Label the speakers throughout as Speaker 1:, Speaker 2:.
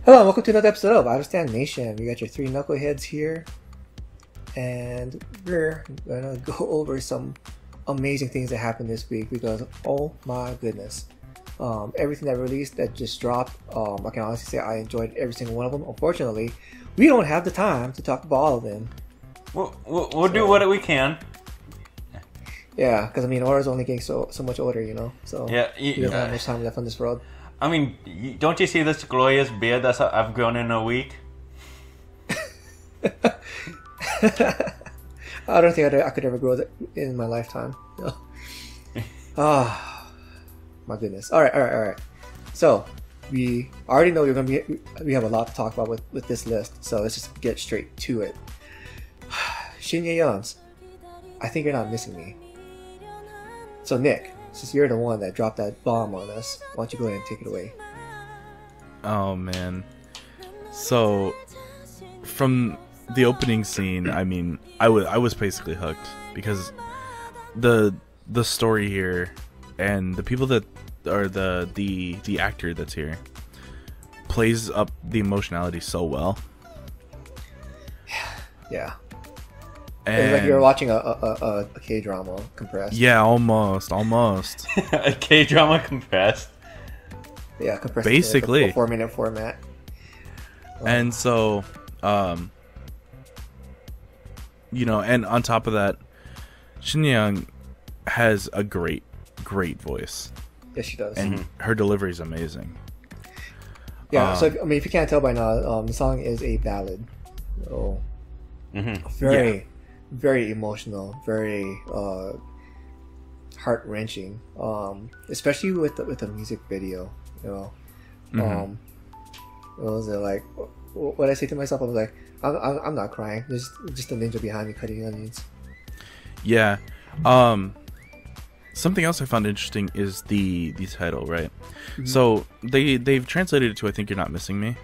Speaker 1: Hello and welcome to another episode of Understand Nation. We got your three knuckleheads here, and we're gonna go over some amazing things that happened this week because oh my goodness, everything that released that just dropped. I can honestly say I enjoyed every single one of them. Unfortunately, we don't have the time to talk about all of them.
Speaker 2: We'll do what we can.
Speaker 1: Yeah, because I mean, Aura's only getting so much older, you know. So
Speaker 2: yeah,
Speaker 1: he doesn't have much time left on this world.
Speaker 2: I mean, don't you see this glorious beard that I've grown in a week?
Speaker 1: I don't think I could ever grow that in my lifetime. No. My goodness. All right. So we already know we have a lot to talk about with this list. So let's just get straight to it. Shin Ye-yeon's, I think you're not missing me. So Nick, since you're the one that dropped that bomb on us, why don't you go ahead and take it away?
Speaker 3: Oh man. So from the opening scene, I mean, I was basically hooked because the story here and the people that are the actor that's here plays up the emotionality so well.
Speaker 1: Yeah.
Speaker 3: And
Speaker 1: it's like you're watching a K-drama compressed.
Speaker 3: Yeah, almost.
Speaker 2: A K-drama compressed?
Speaker 1: Yeah, compressed
Speaker 3: basically.
Speaker 1: To like a 4-minute format.
Speaker 3: And so, you know, and on top of that, Shin Ye-yeon has a great voice.
Speaker 1: Yes, she does.
Speaker 3: And her delivery is amazing.
Speaker 1: Yeah, so I mean, if you can't tell by now, the song is a ballad. So, very emotional, very heart-wrenching, especially with the music video. You know, what was it like? What I say to myself, I was like, I'm not crying. There's just a ninja behind me cutting onions.
Speaker 3: Yeah. Something else I found interesting is the title, right? So they've translated it to "I Think You're Not Missing Me."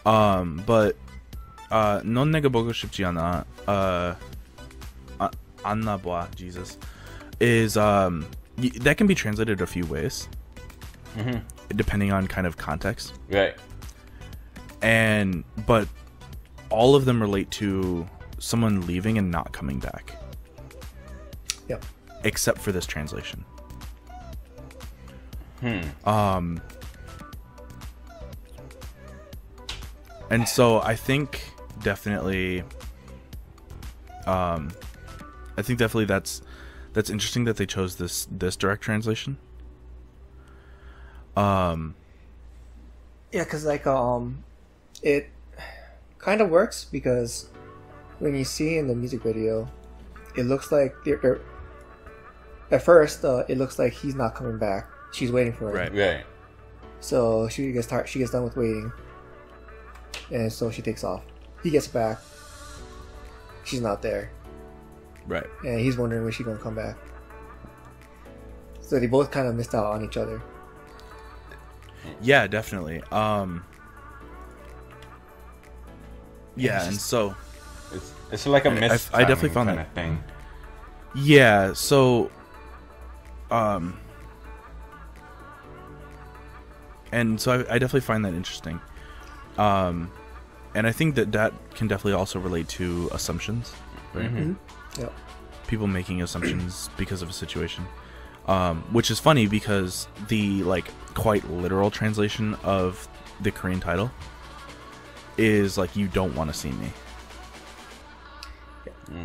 Speaker 3: But 넌 내가 보고 싶지 않아. 안나 봐, Jesus, is that can be translated a few ways, depending on kind of context.
Speaker 2: Right.
Speaker 3: But all of them relate to someone leaving and not coming back.
Speaker 1: Yep.
Speaker 3: Except for this translation. And so I think definitely that's interesting that they chose this direct translation.
Speaker 1: Yeah, because like it kind of works because when you see in the music video, it looks like they're at first it looks like he's not coming back. She's waiting for him.
Speaker 2: Right.
Speaker 1: So she gets tired. She gets done with waiting, and so she takes off. He gets back. She's not there.
Speaker 3: Right.
Speaker 1: And he's wondering when she's gonna come back. So they both kind of missed out on each other.
Speaker 3: Yeah, definitely. Yeah, and so
Speaker 2: it's like a missed
Speaker 3: I definitely found
Speaker 2: kind
Speaker 3: that
Speaker 2: of thing.
Speaker 3: Yeah, so and so I definitely find that interesting. And I think that can definitely also relate to assumptions, right?
Speaker 1: Yep.
Speaker 3: People making assumptions because of a situation, which is funny because the like quite literal translation of the Korean title is like "You don't want to see me,"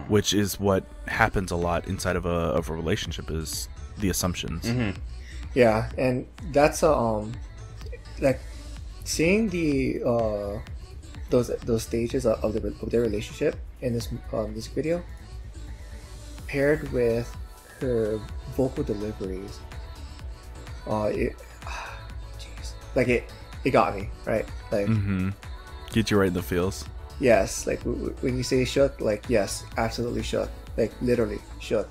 Speaker 3: which is what happens a lot inside of a relationship is the assumptions.
Speaker 1: Yeah, and that's like seeing the those stages of their relationship in this music video paired with her vocal deliveries. Jeez, like it got me right. Like
Speaker 3: get you right in the feels.
Speaker 1: Yes, like when you say shook, like yes, absolutely shook, like literally shook.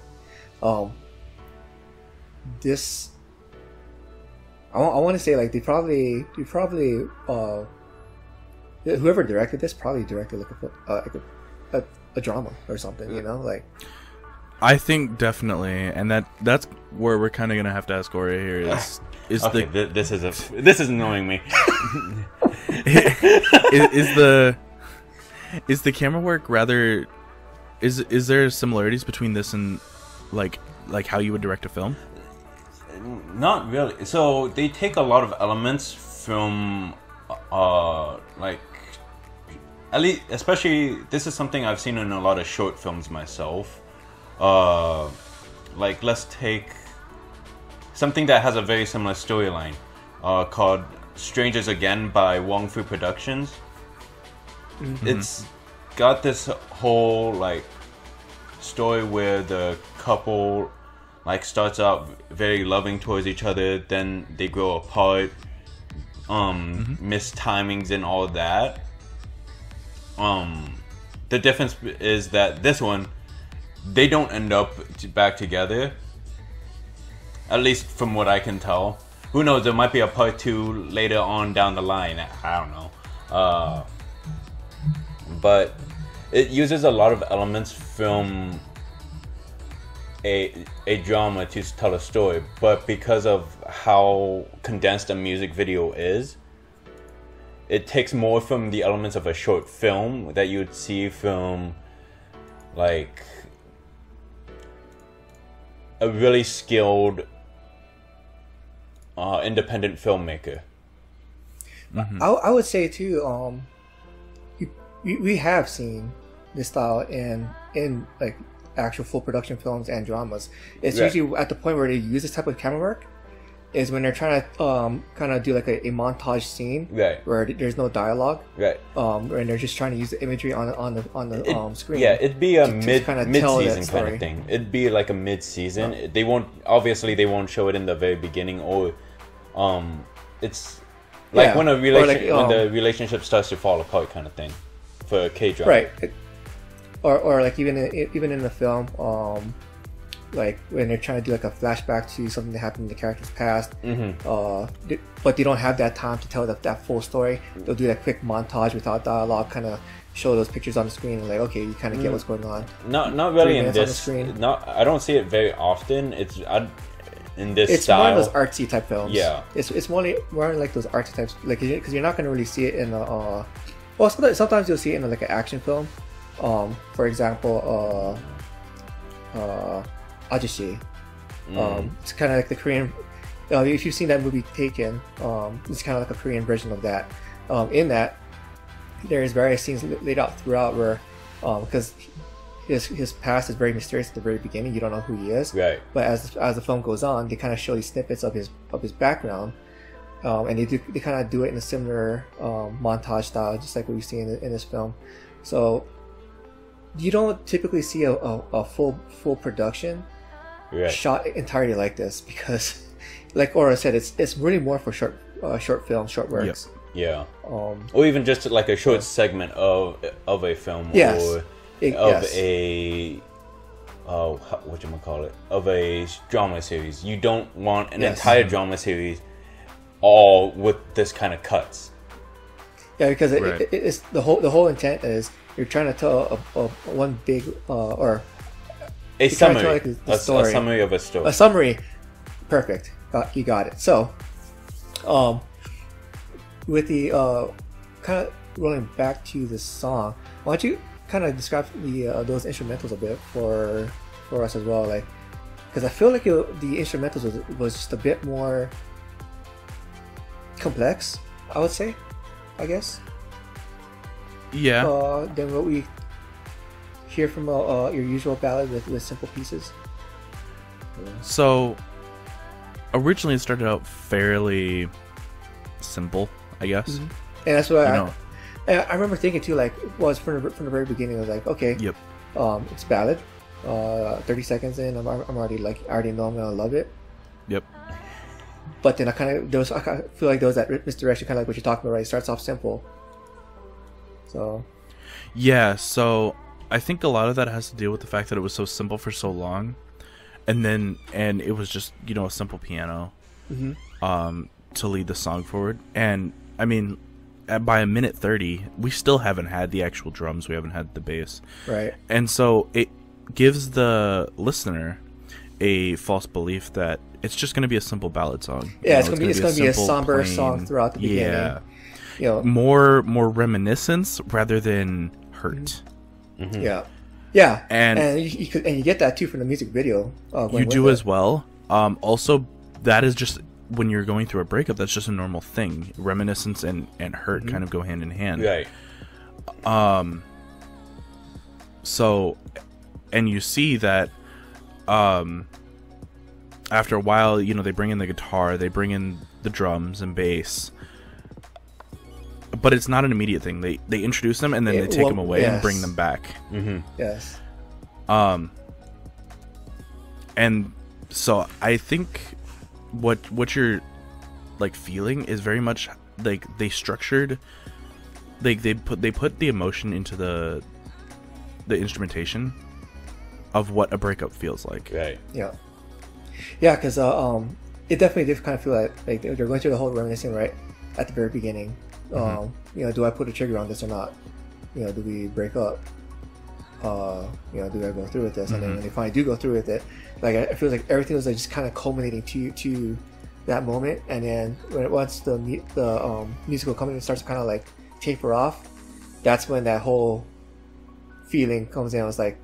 Speaker 1: This I want to say like they probably whoever directed this probably directed like a drama or something, you know, like
Speaker 3: I think definitely, and that's where we're kind of gonna have to ask Ori here is is
Speaker 2: Okay,
Speaker 3: the
Speaker 2: this is annoying me.
Speaker 3: is the camera work rather is there similarities between this and like how you would direct a film?
Speaker 2: Not really. So they take a lot of elements from like, at least, especially this is something I've seen in a lot of short films myself. Like, let's take something that has a very similar storyline, called Strangers Again by Wong Fu Productions. Mm-hmm. It's got this whole like story where the couple like starts out very loving towards each other, then they grow apart, mistimings and all that. The difference is that this one, they don't end up back together, at least from what I can tell. Who knows, there might be a part 2 later on down the line, I don't know. But it uses a lot of elements from a drama to tell a story, but because of how condensed a music video is, it takes more from the elements of a short film that you would see from like a really skilled independent filmmaker.
Speaker 1: Mm-hmm. I would say too, we have seen this style in like actual full production films and dramas. It's usually at the point where they use this type of camera work is when they're trying to kind of do like a montage scene, where there's no dialogue, and they're just trying to use the imagery on the screen.
Speaker 2: Yeah, it'd be a mid-season kind of thing. It'd be like a mid-season. They won't show it in the very beginning, or it's like when when the relationship starts to fall apart kind of thing for a K-drama.
Speaker 1: Right. Or like even in the film, like when they're trying to do like a flashback to something that happened in the character's past, but they don't have that time to tell that full story. They'll do that quick montage without dialogue, kind of show those pictures on the screen, and like, okay, you kind of get what's going on.
Speaker 2: Not really in this. I don't see it very often. In this
Speaker 1: it's
Speaker 2: style.
Speaker 1: More of those artsy type films.
Speaker 2: Yeah,
Speaker 1: it's more like those artsy types, like because you're not going to really see it in a. Well, sometimes you'll see it in like an action film. For example, Ajishi. It's kind of like the Korean. If you've seen that movie Taken, it's kind of like a Korean version of that. In that, there's various scenes laid out throughout where, because his past is very mysterious at the very beginning. You don't know who he is.
Speaker 2: Right.
Speaker 1: But as the film goes on, they kind of show these snippets of his background, and they kind of do it in a similar montage style, just like what we see in this film. So you don't typically see a full production shot entirely like this, because, like Aura said, it's really more for short films, short works.
Speaker 2: Yeah. Or even just like a short segment of a film, or a of a drama series. You don't want an entire drama series all with this kind of cuts.
Speaker 1: Yeah, because it's the whole intent is you're trying to tell one big or
Speaker 2: a summary, a summary of a story.
Speaker 1: A summary, perfect. You got it. So, with the kind of rolling back to the song, why don't you kind of describe those instrumentals a bit for us as well, like, because I feel like the instrumentals was just a bit more complex, I would say, I guess.
Speaker 3: Yeah.
Speaker 1: Than what we hear from your usual ballad with simple pieces.
Speaker 3: So, originally it started out fairly simple, I guess. Mm-hmm.
Speaker 1: And that's what I remember thinking too, like, was from the very beginning, I was like, okay, it's ballad. 30 seconds in, I'm already like, I already know I'm gonna love it.
Speaker 3: Yep.
Speaker 1: But then I feel like there was that misdirection, kind of like what you're talking about, right? It starts off simple. So.
Speaker 3: Yeah, so I think a lot of that has to do with the fact that it was so simple for so long, and it was just, a simple piano, to lead the song forward. And I mean, by a minute 30, we still haven't had the actual drums. We haven't had the bass.
Speaker 1: Right.
Speaker 3: And so it gives the listener a false belief that it's just going to be a simple ballad song.
Speaker 1: Yeah, it's gonna be a
Speaker 3: simple,
Speaker 1: somber
Speaker 3: plain,
Speaker 1: song throughout the beginning.
Speaker 3: Yeah,
Speaker 1: you know,
Speaker 3: more reminiscence rather than hurt.
Speaker 1: Mm-hmm. Yeah,
Speaker 3: and
Speaker 1: you get that too from the music video.
Speaker 3: You do as well. Also, that is just when you're going through a breakup. That's just a normal thing. Reminiscence and hurt kind of go hand in hand.
Speaker 2: Right.
Speaker 3: So, and you see that after a while, you know, they bring in the guitar, they bring in the drums and bass, but it's not an immediate thing. They introduce them and then they take them away and bring them back.
Speaker 2: Mm-hmm.
Speaker 1: Yes.
Speaker 3: And so I think what you're like feeling is very much like they structured, they put the emotion into the instrumentation of what a breakup feels like.
Speaker 2: Right.
Speaker 1: Yeah, because it definitely did kind of feel like they're going through the whole reminiscing right at the very beginning. You know, do I put a trigger on this or not? You know, do we break up? You know, do I go through with this? And then when they finally do go through with it, like it feels like everything was like just kind of culminating to that moment. And then once the musical coming starts to kind of like taper off, that's when that whole feeling comes in. I was like,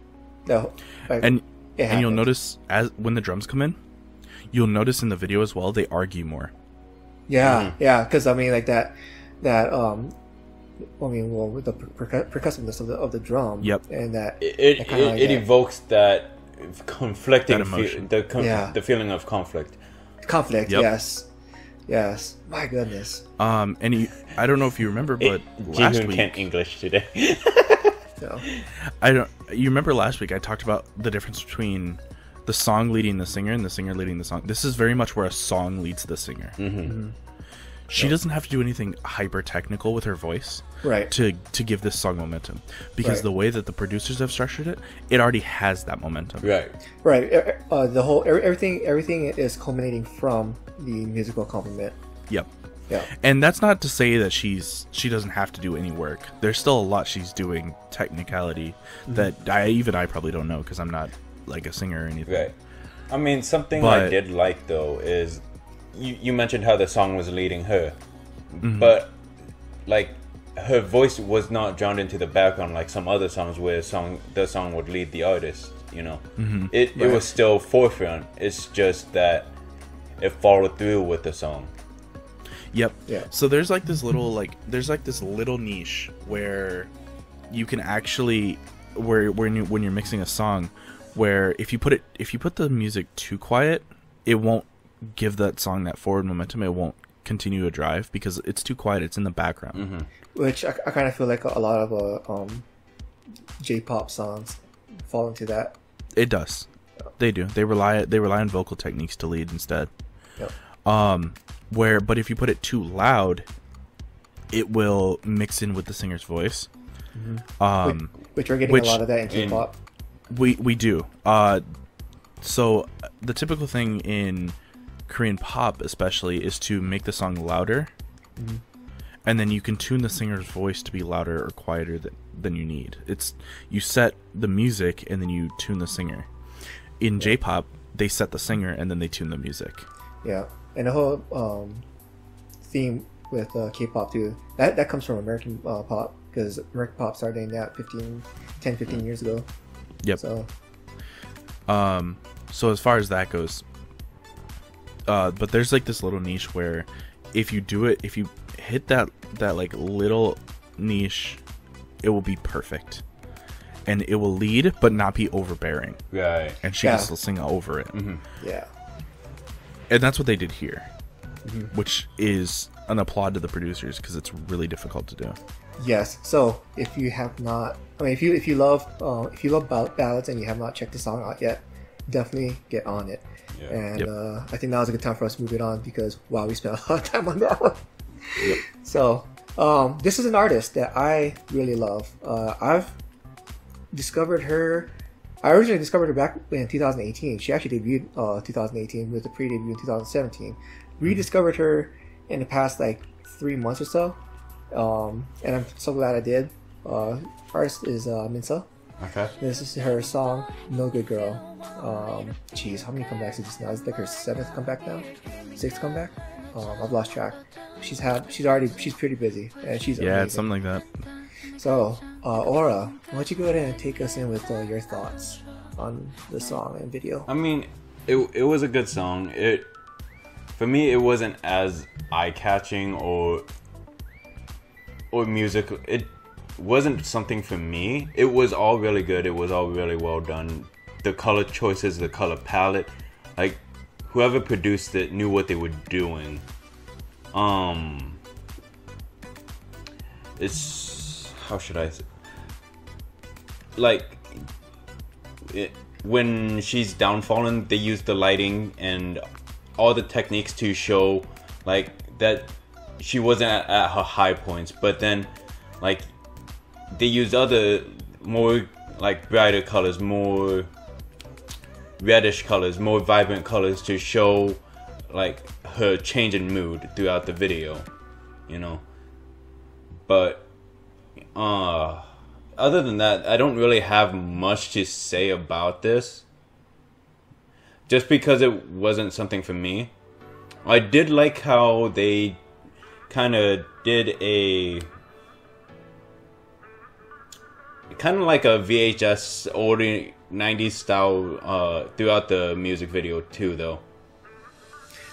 Speaker 1: and you'll notice as when the drums come in, you'll notice in the video as well they argue more. Yeah, because I mean like that. I mean, well, with the percussiveness of the drum, and that
Speaker 2: it evokes that conflicting
Speaker 3: that emotion.
Speaker 2: The feeling of conflict.
Speaker 1: Yes. My goodness.
Speaker 3: And I don't know if you remember, but last week
Speaker 2: can't English today.
Speaker 1: No.
Speaker 3: You remember last week I talked about the difference between the song leading the singer and the singer leading the song. This is very much where a song leads the singer. She doesn't have to do anything hyper technical with her voice,
Speaker 1: right?
Speaker 3: To give this song momentum, because the way that the producers have structured it, it already has that momentum.
Speaker 2: Right.
Speaker 1: The whole everything is culminating from the musical accompaniment.
Speaker 3: Yep.
Speaker 1: Yeah.
Speaker 3: And that's not to say that she doesn't have to do any work. There's still a lot she's doing technicality that I probably don't know because I'm not like a singer or anything.
Speaker 2: Right. I mean, something I did like though is. You mentioned how the song was leading her, but like her voice was not drowned into the background like some other songs where the song would lead the artist. You know, it was still forefront. It's just that it followed through with the song.
Speaker 3: Yep.
Speaker 1: Yeah.
Speaker 3: So there's like this little niche where you can actually when you're mixing a song, where if you put the music too quiet, it won't give that song that forward momentum. It won't continue to drive because it's too quiet. It's in the background.
Speaker 1: Which I kind of feel like a lot of J-pop songs fall into that.
Speaker 3: It does. They do. They rely on vocal techniques to lead instead.
Speaker 1: Yep.
Speaker 3: But if you put it too loud, it will mix in with the singer's voice.
Speaker 1: Which we're getting a lot of that in K-pop.
Speaker 3: We do. So the typical thing in Korean pop especially is to make the song louder, and then you can tune the singer's voice to be louder or quieter than you need. You set the music and then you tune the singer. In J-pop, they set the singer and then they tune the music. Yeah,
Speaker 1: and the whole theme with K-pop too, that comes from American pop, because American pop started doing that 10-15 years ago.
Speaker 3: Yep. So as far as that goes, but there's like this little niche where if you hit that like little niche, it will be perfect, and it will lead but not be overbearing.
Speaker 2: Right.
Speaker 3: And she can still sing over it.
Speaker 1: Yeah.
Speaker 3: And that's what they did here, which is an applaud to the producers because it's really difficult to do.
Speaker 1: Yes. So if you have not, if you love ballads and you have not checked the song out yet, definitely get on it. Yeah. And I think now is a good time for us to move it on because we spent a lot of time on that one.
Speaker 3: Yep.
Speaker 1: So this is an artist that I really love. I've discovered her. I originally discovered her back in 2018. She actually debuted 2018 with a pre-debut in 2017. Rediscovered her in the past like 3 months or so, and I'm so glad I did. Artist is Minseo.
Speaker 2: Okay.
Speaker 1: This is her song, No Good Girl. Jeez, how many comebacks is this now? It's like her 7th comeback now? 6th comeback? I've lost track. She's pretty busy, and she's
Speaker 3: Yeah,
Speaker 1: amazing.
Speaker 3: it's something like that.
Speaker 1: So, Aura, why don't you go ahead and take us in with your thoughts on the song and video?
Speaker 2: I mean, it was a good song. For me, it wasn't as eye-catching or music. It wasn't something for me. It was all really good. It was all really well done. The color choices, the color palette, like whoever produced it knew what they were doing. It's, how should I say, like when she's downfallen, they use the lighting and all the techniques to show like that she wasn't at her high points, but then like they used other more like brighter colors, more reddish colors, more vibrant colors to show like her change in mood throughout the video, you know. But other than that, I don't really have much to say about this, just because it wasn't something for me. I did like how they kind of did a kind of like a VHS older 90s style throughout the music video too, though.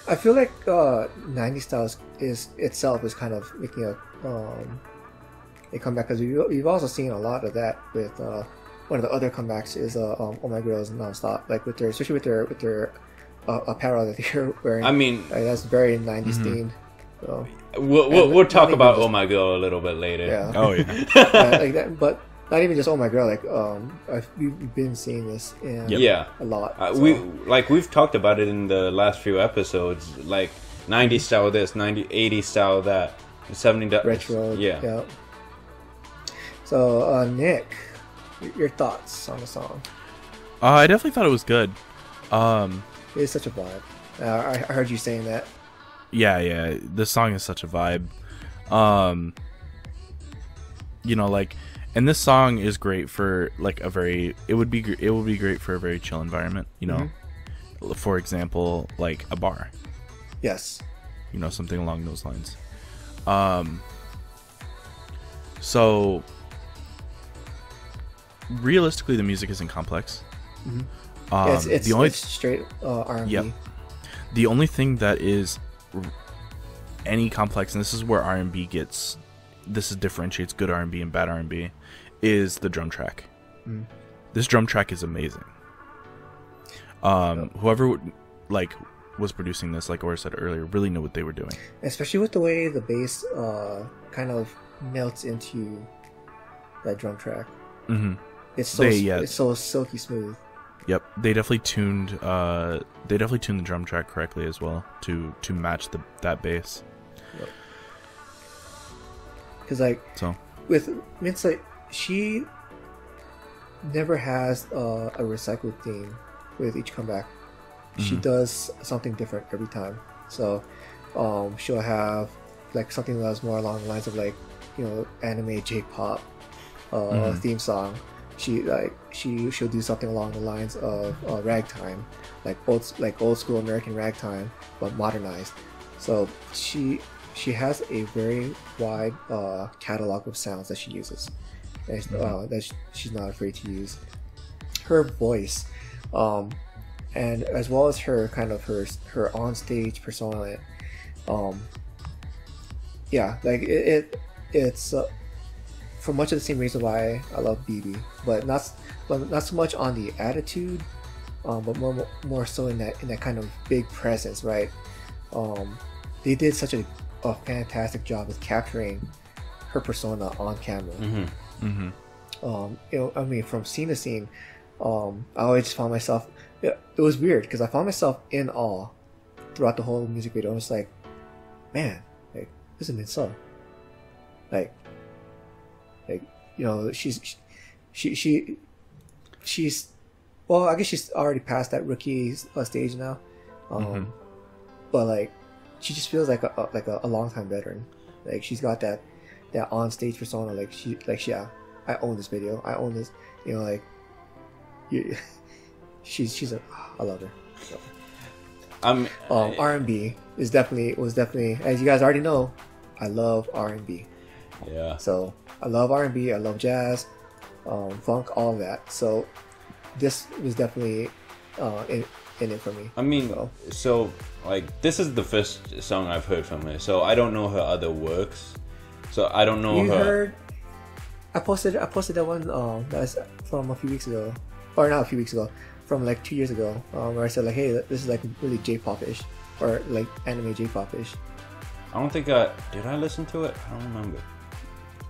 Speaker 1: I feel like 90s styles is kind of making a comeback, because we've also seen a lot of that with one of the other comebacks is Oh My Girl's Nonstop, like especially with their apparel that they're wearing.
Speaker 2: I mean,
Speaker 1: that's very 90s themed. So.
Speaker 2: We'll talk about Oh My Girl a little bit later.
Speaker 1: Yeah.
Speaker 3: Oh yeah.
Speaker 1: Yeah, like that, but not even just Oh My Girl. Like we've been seeing this in a lot. So.
Speaker 2: We've talked about it in the last few episodes. Like 90s style this, 80s style that, 70s
Speaker 1: retro. Yeah. So Nick, your thoughts on the song?
Speaker 3: I definitely thought it was good.
Speaker 1: It is such a vibe. I heard you saying that.
Speaker 3: Yeah. This song is such a vibe. You know, like, and this song is great for like it would be great for a very chill environment. You know, for example, like a bar.
Speaker 1: Yes.
Speaker 3: You know, something along those lines. So realistically, the music isn't complex.
Speaker 1: It's straight R&B.
Speaker 3: Yep. The only thing that is any complex, and this is where R&B differentiates good R&B and bad R&B, is the drum track. This drum track is amazing. Whoever was producing this, like Aura said earlier, really knew what they were doing.
Speaker 1: Especially with the way the bass kind of melts into that drum track. It's so silky smooth.
Speaker 3: Yep, they definitely tuned the drum track correctly as well to match that bass.
Speaker 1: Yep. Because with Minseo, she never has a recycled theme with each comeback. She does something different every time. So she'll have like something that's more along the lines of like, you know, anime J-pop theme song. She'll do something along the lines of ragtime, like old school American ragtime, but modernized. So she has a very wide catalog of sounds that she uses, and that she's not afraid to use. Her voice, and as well as her kind of her onstage persona, it's for much of the same reason why I love BB, but not so much on the attitude, but more so in that kind of big presence, right? They did such a fantastic job with capturing her persona on camera. You know, I mean, from scene to scene, I always just found myself. It was weird because I found myself in awe throughout the whole music video. I was like, man, like this is Minseo. Like, you know, she's well, I guess she's already past that rookie stage now, but like she just feels like a long time veteran. Like she's got that on stage persona. I I own this video. I own this. You know, like, she's I love her. So. R&B was definitely, as you guys already know, I love R&B.
Speaker 2: Yeah.
Speaker 1: So I love R&B. I love jazz, funk, all of that. So this was definitely in it for me.
Speaker 2: I mean, so like this is the first song I've heard from her, so I don't know her other works. So I don't know her.
Speaker 1: I posted that one that's from a few weeks ago, or not a few weeks ago, from like 2 years ago, where I said like, hey, this is like really J-pop-ish, or like anime J-pop-ish.
Speaker 2: I don't think did I listen to it? I don't remember.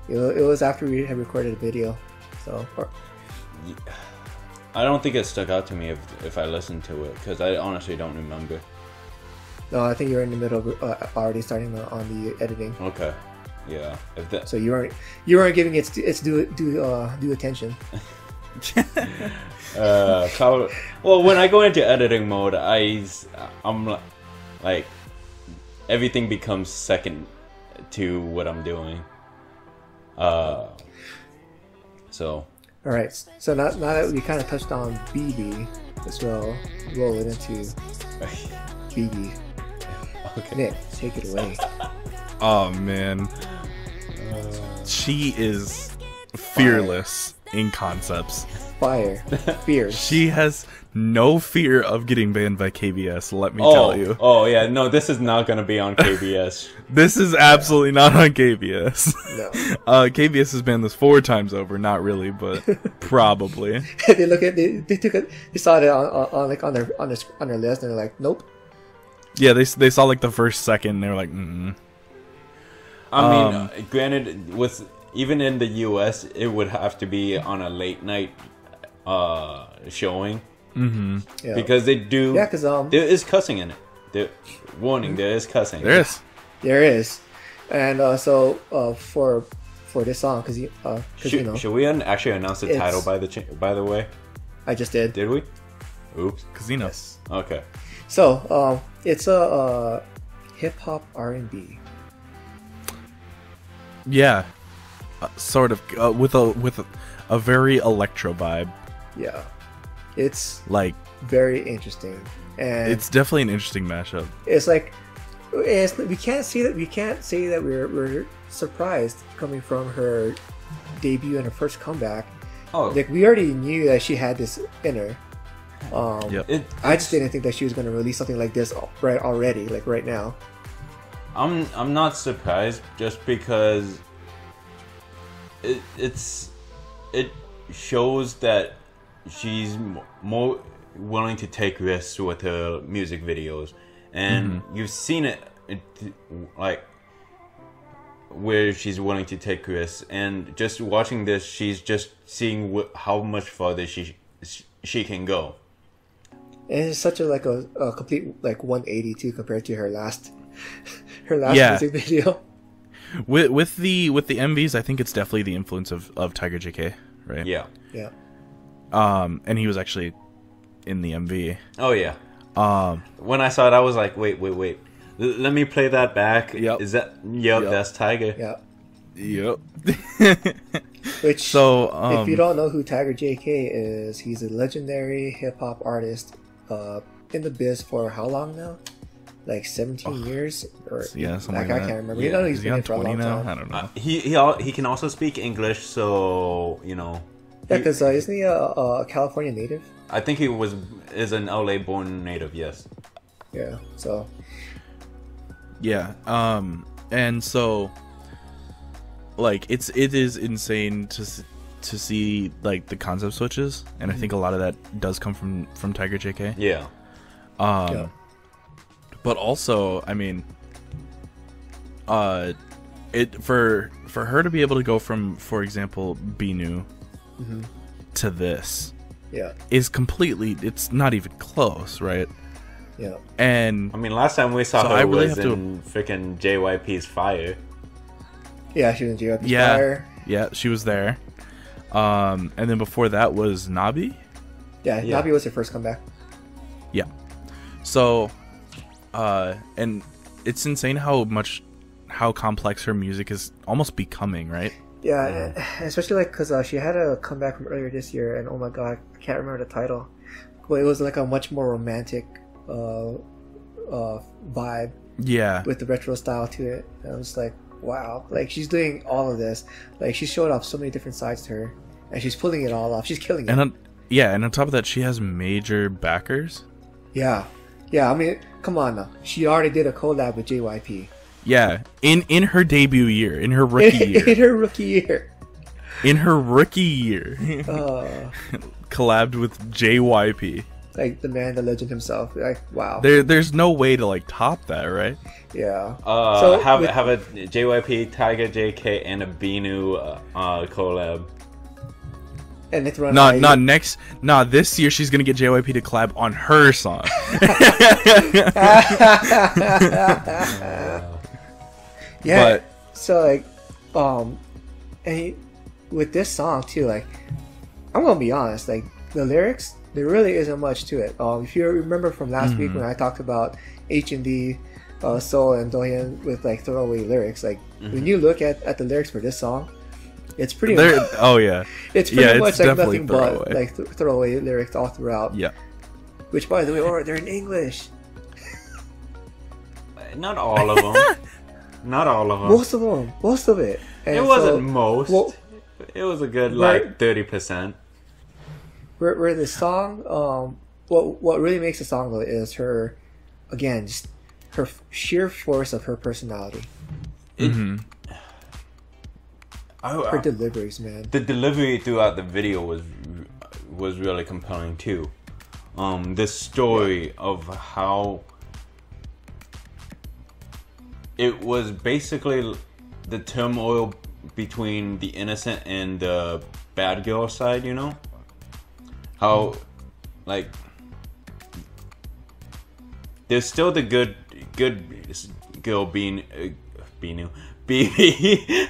Speaker 1: It was after we had recorded a video, so.
Speaker 2: Yeah. I don't think it stuck out to me if I listened to it, because I honestly don't remember.
Speaker 1: No, I think you're in the middle of already starting on the editing.
Speaker 2: Okay. Yeah.
Speaker 1: So you weren't giving it its due attention.
Speaker 2: Well, when I go into editing mode, I'm like everything becomes second to what I'm doing. So.
Speaker 1: All right. So now that we kind of touched on BB as well, roll it into BB. Okay. Nick, take it away.
Speaker 3: Oh man, she is fearless in concepts.
Speaker 1: Fire, fear.
Speaker 3: She has no fear of getting banned by KBS. Let me tell you.
Speaker 2: Oh yeah, no, this is not gonna be on KBS.
Speaker 3: This is absolutely not on KBS.
Speaker 1: No.
Speaker 3: KBS has banned this 4 times over. Not really, but probably.
Speaker 1: They saw it on their list, and they're like, nope.
Speaker 3: Yeah, they saw like the first second, and they were like, mm.
Speaker 2: I mean, granted, even in the US, it would have to be on a late night showing.
Speaker 3: Mm-hmm.
Speaker 1: Yeah.
Speaker 2: Because they do.
Speaker 1: Yeah, because
Speaker 2: there is cussing in it. Warning, there is cussing.
Speaker 3: There is.
Speaker 1: And so for this song, because
Speaker 2: should we actually announce the title by the way?
Speaker 1: I just did.
Speaker 2: Did we? Oops.
Speaker 3: Casino.
Speaker 1: Yes.
Speaker 2: Okay.
Speaker 1: So it's a hip hop R&B.
Speaker 3: Yeah, sort of with a very electro vibe.
Speaker 1: Yeah, it's
Speaker 3: like
Speaker 1: very interesting, and
Speaker 3: it's definitely an interesting mashup.
Speaker 1: It's like we can't say that we're surprised coming from her debut and her first comeback.
Speaker 2: Oh,
Speaker 1: like we already knew that she had this in her.
Speaker 3: Yep.
Speaker 1: I just didn't think that she was going to release something like this right now.
Speaker 2: I'm not surprised, just because it shows that she's more willing to take risks with her music videos, and you've seen it like where she's willing to take risks, and just watching this, she's just seeing how much farther she can go.
Speaker 1: And it's such a complete 180 too compared to her last music video.
Speaker 3: With the MVs, I think it's definitely the influence of Tiger JK, right?
Speaker 2: Yeah.
Speaker 1: Yeah.
Speaker 3: And he was actually in the MV.
Speaker 2: Oh yeah. When I saw it, I was like, wait. Let me play that back.
Speaker 3: Yep.
Speaker 2: Is that? Yep. That's Tiger.
Speaker 1: Yep.
Speaker 3: Yep.
Speaker 1: Which,
Speaker 3: so,
Speaker 1: if you don't know who Tiger JK is, he's a legendary hip hop artist. In the biz for how long now? Like 17 years, or
Speaker 3: something like
Speaker 1: I
Speaker 3: that.
Speaker 1: can't remember.
Speaker 3: Yeah.
Speaker 1: You know, he's
Speaker 3: Is
Speaker 1: been
Speaker 3: he
Speaker 1: in for a
Speaker 3: on 20
Speaker 1: long
Speaker 3: now?
Speaker 1: time.
Speaker 3: I don't know.
Speaker 2: He can also speak English, so you know.
Speaker 1: Yeah, because isn't he a California native?
Speaker 2: I think he is an LA born native. Yes.
Speaker 1: Yeah. So.
Speaker 3: Yeah. And so, like, it is insane to see like the concept switches, and I think a lot of that does come from Tiger JK.
Speaker 2: Yeah.
Speaker 3: But also, I mean, it for her to be able to go from, for example, Binu to this, is completely. It's not even close, right?
Speaker 1: Yeah.
Speaker 3: And
Speaker 2: I mean, last time we saw her was in freaking JYP's Fire.
Speaker 1: Yeah, she was in JYP's Fire.
Speaker 3: Yeah, she was there. And then before that was Nabi.
Speaker 1: Yeah, Nabi was her first comeback.
Speaker 3: Yeah. So, and it's insane how complex her music is almost becoming, right?
Speaker 1: Yeah, especially like because she had a comeback from earlier this year, and oh my god, I can't remember the title, but it was like a much more romantic vibe.
Speaker 3: Yeah,
Speaker 1: with the retro style to it. And I was like, wow, like she's doing all of this. Like she showed off so many different sides to her, and she's pulling it all off. She's killing it.
Speaker 3: and on top of that, she has major backers.
Speaker 1: Yeah. I mean, come on now. She already did a collab with JYP.
Speaker 3: Yeah, in her debut year, in her rookie year.
Speaker 1: In her rookie year.
Speaker 3: In her rookie year. Collabed with JYP.
Speaker 1: Like the man, the legend himself. Like, wow.
Speaker 3: There's no way to like top that, right?
Speaker 1: Yeah.
Speaker 2: So have a JYP, Tiger JK, and a BINU collab.
Speaker 1: And it's run
Speaker 3: this year she's gonna get JYP to collab on her song.
Speaker 1: Yeah.
Speaker 3: But,
Speaker 1: so like, with this song too, like, I'm gonna be honest, like the lyrics, there really isn't much to it. If you remember from last week when I talked about H&D, Seoul and Dohyun with like throwaway lyrics, like when you look at the lyrics for this song, it's pretty. It's pretty much like nothing but like throwaway lyrics all throughout.
Speaker 3: Yeah.
Speaker 1: Which, by the way, they're in English.
Speaker 2: Not all of them. Not all of them.
Speaker 1: Most of it. And
Speaker 2: it wasn't most.
Speaker 1: Well,
Speaker 2: it was a good like 30%.
Speaker 1: Where the song, what really makes the song though is her, again, just her sheer force of her personality. Her deliveries, man.
Speaker 2: The delivery throughout the video was really compelling too. This story of how it was basically the turmoil between the innocent and the bad girl side, you know? How, like, there's still the good girl being BB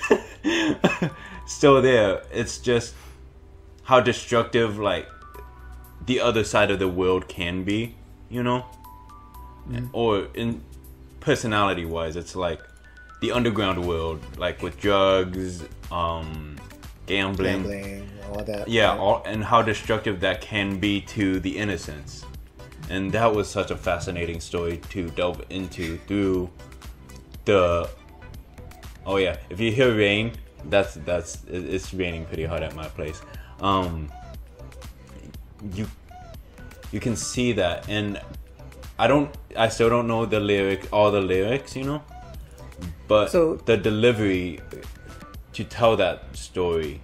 Speaker 2: still there. It's just how destructive, like, the other side of the world can be, you know? Or in personality-wise, it's like the underground world, like with drugs, gambling,
Speaker 1: all that.
Speaker 2: Yeah, and how destructive that can be to the innocents. And that was such a fascinating story to delve into through the... Oh yeah, if you hear rain, it's raining pretty hard at my place. You can see that, and I still don't know all the lyrics, you know? But the delivery to tell that story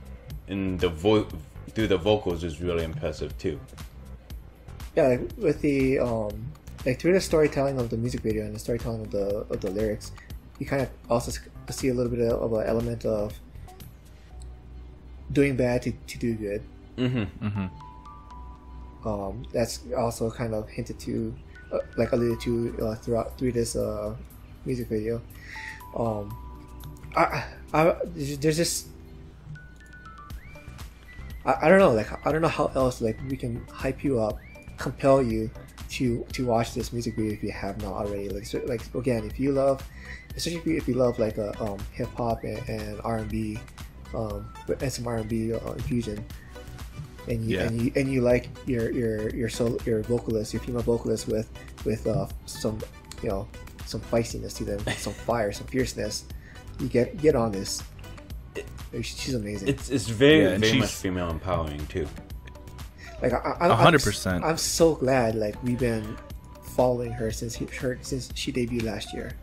Speaker 2: in through the vocals is really impressive too.
Speaker 1: Yeah, like with the like through the storytelling of the music video and the storytelling of the lyrics, you kind of also see a little bit of an element of doing bad to do good. That's also kind of hinted to, like alluded to through this music video. There's just I don't know, like I don't know how else like we can hype you up, compel you to watch this music video if you have not already. Like again, if you love, especially if you love like hip hop and R&B, and some R&B infusion, and you like your vocalist, your female vocalist with some some feistiness to them, some fire, some fierceness, you get on this. She's amazing.
Speaker 2: It's very much female empowering too.
Speaker 1: Like
Speaker 3: 100%.
Speaker 1: I'm so glad like we've been following her since she debuted last year.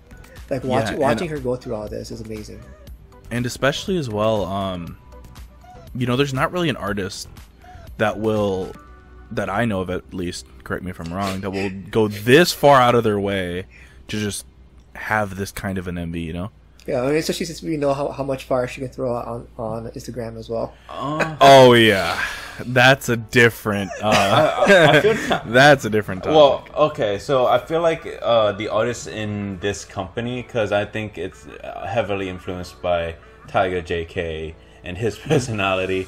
Speaker 1: Like watching her go through all this is amazing.
Speaker 3: And especially as well, there's not really an artist that I know of, at least, correct me if I'm wrong, that will go this far out of their way to just have this kind of an MV, you know?
Speaker 1: Yeah, I mean, especially since we know how much fire she can throw out on Instagram as well.
Speaker 3: Oh yeah, that's a different. I feel that's a different topic.
Speaker 2: Well, okay, so I feel like the artists in this company, because I think it's heavily influenced by Tiger JK and his personality.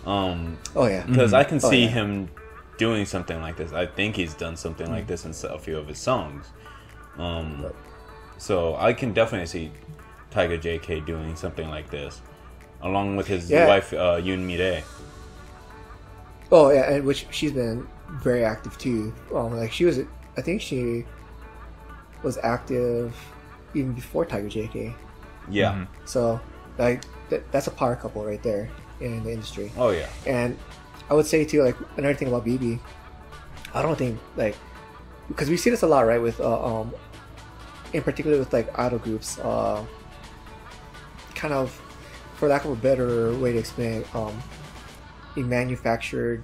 Speaker 2: Because I can see him doing something like this. I think he's done something like this in a few of his songs. So I can definitely see Tiger JK doing something like this. along with his
Speaker 1: Yeah.
Speaker 2: wife Yoon Mi-rae.
Speaker 1: Oh yeah, and which she's been very active too. Like she was, I think she was active even before Tiger JK.
Speaker 2: Yeah.
Speaker 3: Mhm.
Speaker 1: So like that's a power couple right there in the industry.
Speaker 2: Oh yeah.
Speaker 1: And I would say too, like another thing about BB, I don't think like because we see this a lot, right? With in particular with like idol groups, kind of, for lack of a better way to explain it, a manufactured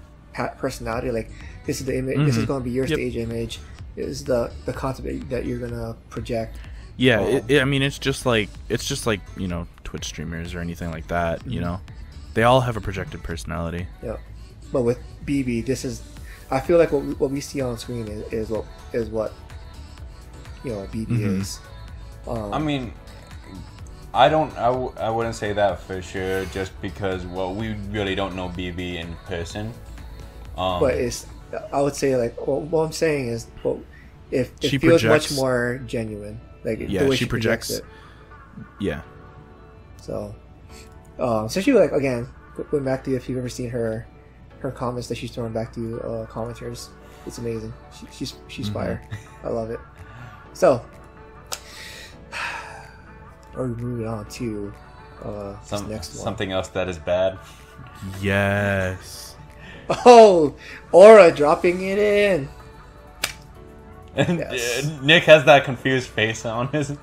Speaker 1: personality. Like this is the image. This is going to be your stage image. This is the concept that you're gonna project.
Speaker 3: Yeah, I mean, it's just like you know, Twitch streamers or anything like that. You know, they all have a projected personality.
Speaker 1: Yeah, but with BB, this is, I feel like what we see on screen is what you know BB is.
Speaker 2: I mean, I wouldn't say that for sure, just because we really don't know BB in person.
Speaker 1: But it's, I would say like what I'm saying is, if it
Speaker 3: She
Speaker 1: feels
Speaker 3: projects-
Speaker 1: much more genuine, like
Speaker 3: Yeah,
Speaker 1: the way
Speaker 3: she projects
Speaker 1: it.
Speaker 3: Yeah.
Speaker 1: So, especially like again, going back to if you've ever seen her comments that she's throwing back to commenters, it's amazing. She's fire. I love it. So, are we moving on to this next one?
Speaker 2: Something else that is bad.
Speaker 3: Yes.
Speaker 1: Oh, Aura dropping it in.
Speaker 2: And
Speaker 1: Yes.
Speaker 2: Nick has that confused face on his.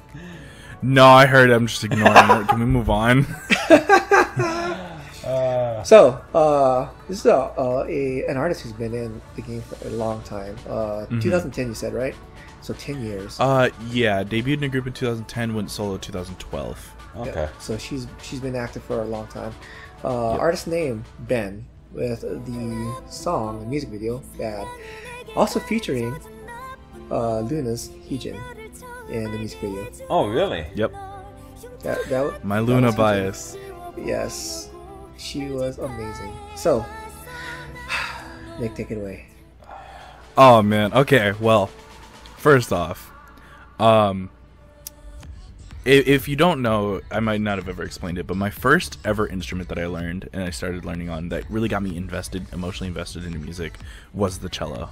Speaker 3: No, I heard. I'm just ignoring it. Can we move on?
Speaker 1: So, this is an artist who's been in the game for a long time. 2010, you said, right? So 10 years.
Speaker 3: Yeah. Debuted in a group in 2010. Went solo 2012.
Speaker 2: Okay.
Speaker 1: Yeah, so she's been active for a long time. Artist name Ben, with the song, the music video, Bad. Also featuring Luna's Heejin in the music video.
Speaker 2: Oh really?
Speaker 3: Yep. My
Speaker 1: that
Speaker 3: Luna
Speaker 1: was featured.
Speaker 3: bias.
Speaker 1: Yes, she was amazing. So, Nick, take it away.
Speaker 3: Oh man. Okay. Well, first off, if you don't know, I might not have ever explained it, but my first ever instrument that I learned and I started learning on that really got me emotionally invested into music was the cello.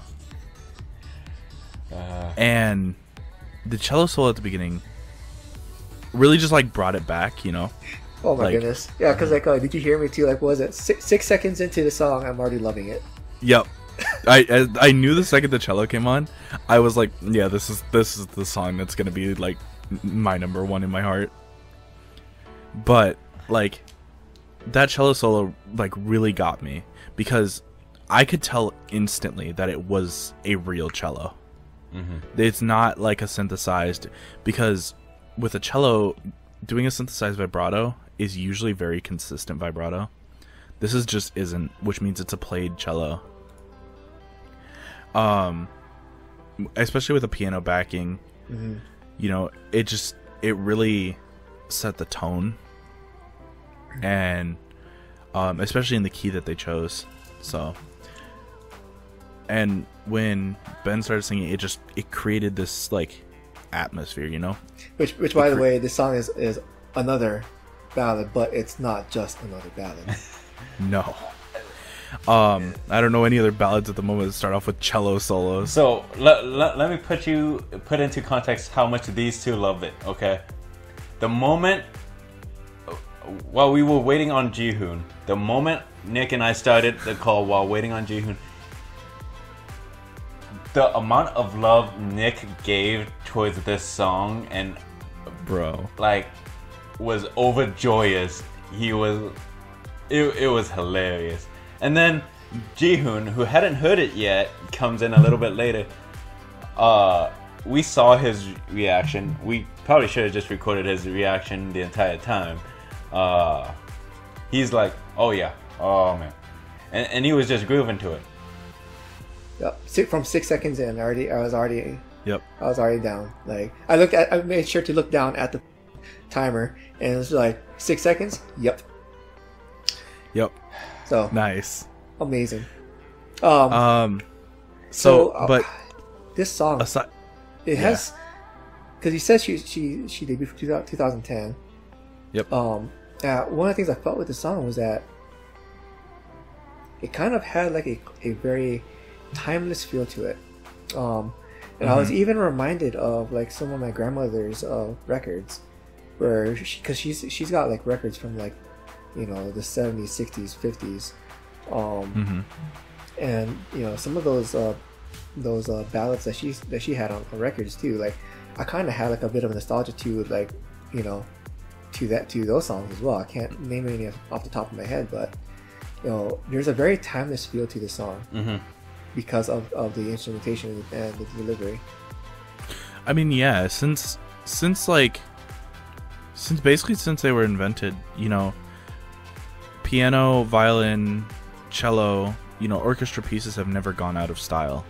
Speaker 3: And the cello solo at the beginning really just like brought it back, you know.
Speaker 1: Oh my
Speaker 3: Like-
Speaker 1: goodness! Yeah, because like, did you hear me too? Like, what was it 6 seconds into the song? I'm already loving it.
Speaker 3: Yep. I knew the second the cello came on, I was like, yeah, this is the song that's gonna be like my number one in my heart. But like that cello solo like really got me because I could tell instantly that it was a real cello. It's not like a synthesized, because with a cello, doing a synthesized vibrato is usually very consistent vibrato. This is just isn't, which means it's a played cello. Especially with a piano backing, you know, it really set the tone, and especially in the key that they chose. So, and when Ben started singing, it created this like atmosphere, you know.
Speaker 1: Which by the way, this song is another ballad, but it's not just another ballad.
Speaker 3: No. I don't know any other ballads at the moment that start off with cello solos.
Speaker 2: So let me put into context how much these two love it. Okay, the moment while we were waiting on Jihoon, the moment Nick and I started the call while waiting on Jihoon, the amount of love Nick gave towards this song and
Speaker 3: Bro.
Speaker 2: like was overjoyous. It was hilarious. And then Jihoon, who hadn't heard it yet, comes in a little bit later. We saw his reaction. We probably should have just recorded his reaction the entire time. He's like, "Oh yeah, oh man," and he was just grooving to it.
Speaker 1: Yep. From 6 seconds in, I was already down. Like I made sure to look down at the timer, and it was like 6 seconds. Yep. So
Speaker 3: Nice.
Speaker 1: amazing.
Speaker 3: But
Speaker 1: this song, it has, because he says she debuted for 2010.
Speaker 3: Yep.
Speaker 1: And one of the things I felt with the song was that it kind of had like a very timeless feel to it. And I was even reminded of like some of my grandmother's records, where because she's got like records from like, you know, the 70s, 60s, 50s, and you know, some of those ballads that she had on records too. Like I kind of had like a bit of nostalgia to, like, you know, to those songs as well. I can't name any off the top of my head, but you know, there's a very timeless feel to the song because of the instrumentation and the delivery.
Speaker 3: I mean, yeah, since they were invented, you know, piano, violin, cello, you know, orchestra pieces have never gone out of style.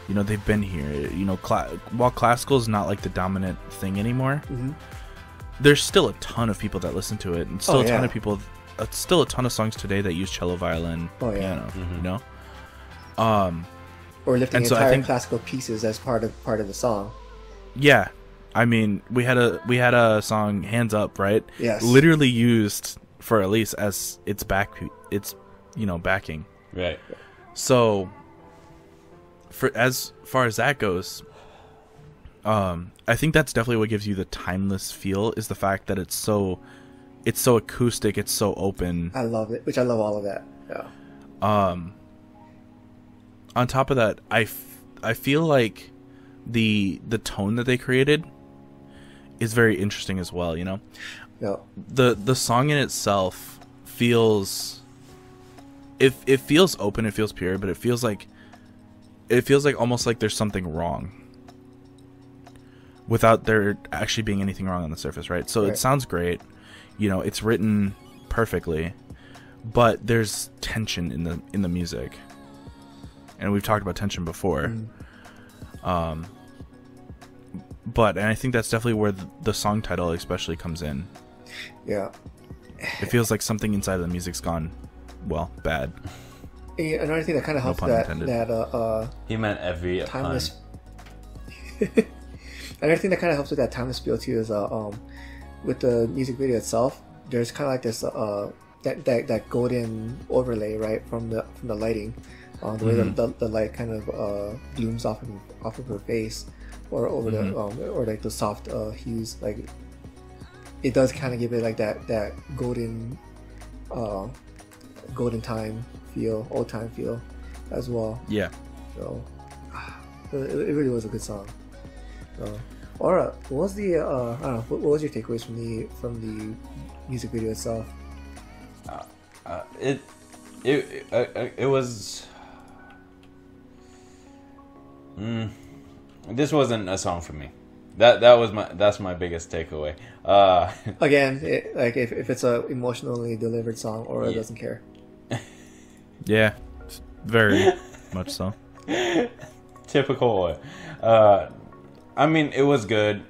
Speaker 3: You know, they've been here. You know, while classical is not like the dominant thing anymore, there's still a ton of people that listen to it, and still still a ton of songs today that use cello, violin, piano. You know,
Speaker 1: or lifting entire classical pieces as part of the song.
Speaker 3: Yeah, I mean, we had a song, "Hands Up," right?
Speaker 1: Yes,
Speaker 3: literally used for Elise as its backing.
Speaker 2: Right.
Speaker 3: So, for as far as that goes, I think that's definitely what gives you the timeless feel, is the fact that it's so acoustic, it's so open.
Speaker 1: I love it, which I love all of that. Yeah.
Speaker 3: On top of that, I feel like the tone that they created is very interesting as well, you know?
Speaker 1: Yeah.
Speaker 3: The song in itself feels it feels open, it feels pure, but it feels like almost like there's something wrong without there actually being anything wrong on the surface, right? So It sounds great. You know, it's written perfectly, but there's tension in the music. And we've talked about tension before. And I think that's definitely where the song title especially comes in.
Speaker 1: Yeah.
Speaker 3: It feels like something inside of the music's gone, well, bad.
Speaker 1: Another thing that kind of helps
Speaker 2: he meant every
Speaker 1: timeless. Another thing that kind of helps with that timeless feel too is with the music video itself, there's kind of like this that golden overlay, right, from the lighting, the way the light kind of blooms off of her face, or over the or like the soft hues. Like it does kind of give it like that golden time feel, old time feel as well.
Speaker 3: Yeah.
Speaker 1: So it really was a good song. Aura, what was the I don't know, what was your takeaways from the music video itself?
Speaker 2: It was. This wasn't a song for me. That's my biggest takeaway.
Speaker 1: Again, like if it's a emotionally delivered song, Aura doesn't care.
Speaker 3: Yeah, very much so.
Speaker 2: Typical. I mean, it was good.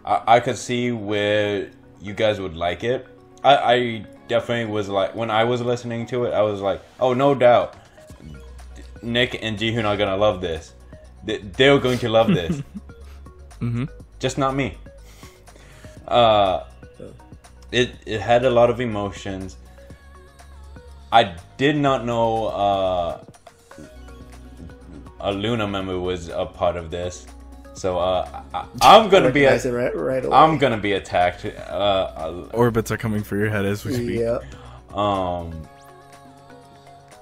Speaker 2: I could see where you guys would like it. I definitely was like, when I was listening to it, I was like, oh, no doubt, Nick and Jihoon are gonna love this. They're going to love this. Just not me. It had a lot of emotions. I did not know a Luna member was a part of this. So I'm gonna be
Speaker 1: right away.
Speaker 2: I'm gonna be attacked.
Speaker 3: Orbits are coming for your head as we speak.
Speaker 1: Yeah.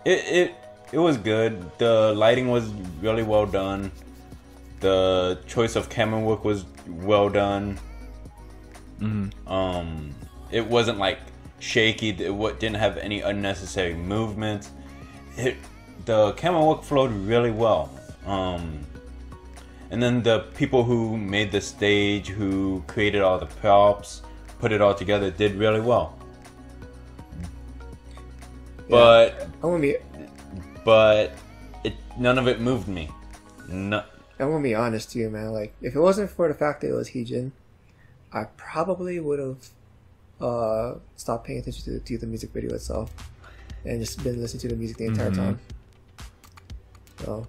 Speaker 2: It was good. The lighting was really well done. The choice of camera work was well done. It wasn't like shaky. It didn't have any unnecessary movements. The camera work flowed really well. And then the people who made the stage, who created all the props, put it all together, did really well.
Speaker 1: Yeah.
Speaker 2: But none of it moved me. No.
Speaker 1: I'm gonna be honest to you, man. Like, if it wasn't for the fact that it was Heejin, I probably would have stopped paying attention to the music video itself and just been listening to the music the entire time. So.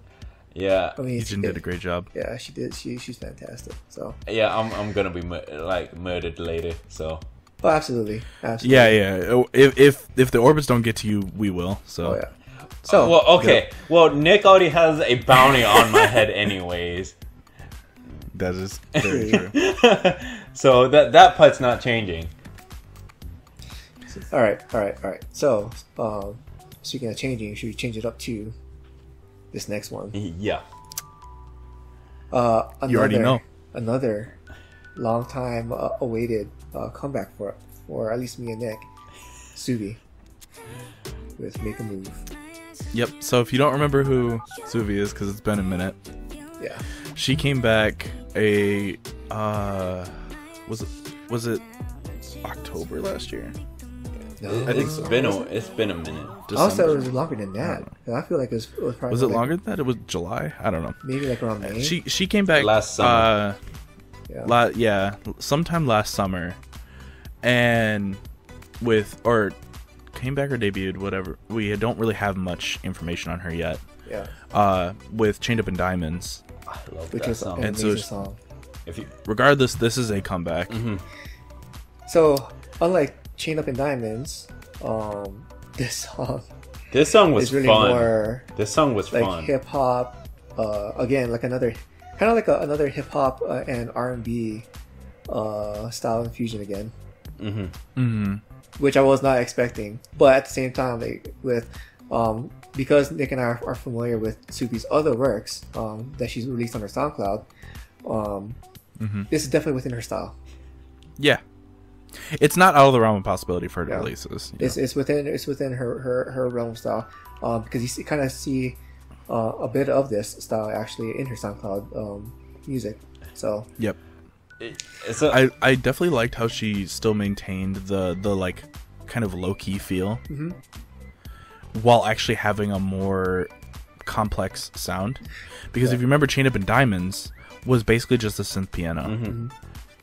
Speaker 2: Yeah,
Speaker 1: I mean,
Speaker 3: Heejin did a great job.
Speaker 1: Yeah, she did. She's fantastic. So
Speaker 2: yeah, I'm gonna be murdered later. So
Speaker 1: Oh, absolutely.
Speaker 3: Yeah. If the orbits don't get to you, we will. So.
Speaker 1: Oh, yeah. So.
Speaker 2: Well, okay. Yeah. Well, Nick already has a bounty on my head, anyways.
Speaker 3: That is very true.
Speaker 2: So that part's not changing.
Speaker 1: All right. So, speaking of changing, should we change it up to this next one?
Speaker 2: Yeah.
Speaker 3: You already know.
Speaker 1: Another long time awaited comeback for at least me and Nick, Suvi, with Make a Move.
Speaker 3: Yep. So if you don't remember who Suvi is, because it's been a minute.
Speaker 1: Yeah.
Speaker 3: She came back was it October last year?
Speaker 1: No,
Speaker 3: I think
Speaker 2: It's been a minute.
Speaker 1: Also, it was longer than that. I feel like it was probably.
Speaker 3: Was it longer than that? It was July. I don't know.
Speaker 1: Maybe like around May.
Speaker 3: She came back
Speaker 2: last summer.
Speaker 3: Sometime last summer, and came back or debuted, whatever. We don't really have much information on her yet.
Speaker 1: Yeah.
Speaker 3: With Chained Up in Diamonds,
Speaker 2: I love
Speaker 1: which
Speaker 2: that
Speaker 1: is
Speaker 2: song.
Speaker 1: an amazing song.
Speaker 3: Regardless, this is a comeback.
Speaker 2: Mm-hmm.
Speaker 1: So, unlike Chained Up in Diamonds, this song
Speaker 2: was
Speaker 1: is really
Speaker 2: fun.
Speaker 1: more
Speaker 2: This song was
Speaker 1: like
Speaker 2: fun.
Speaker 1: hip hop. Again, like another hip hop and R&B style infusion again.
Speaker 2: Mm-hmm.
Speaker 3: Mm-hmm.
Speaker 1: Which I was not expecting, but at the same time, like, with because Nick and I are familiar with Subi's other works that she's released on her SoundCloud, this is definitely within her style.
Speaker 3: Yeah, it's not out of the realm of possibility for her to release this.
Speaker 1: It's within her realm of style, because you kind of see a bit of this style actually in her SoundCloud music. So
Speaker 3: yep. I definitely liked how she still maintained the like kind of low-key feel while actually having a more complex sound, because if you remember, Chained Up in Diamonds was basically just a synth piano, and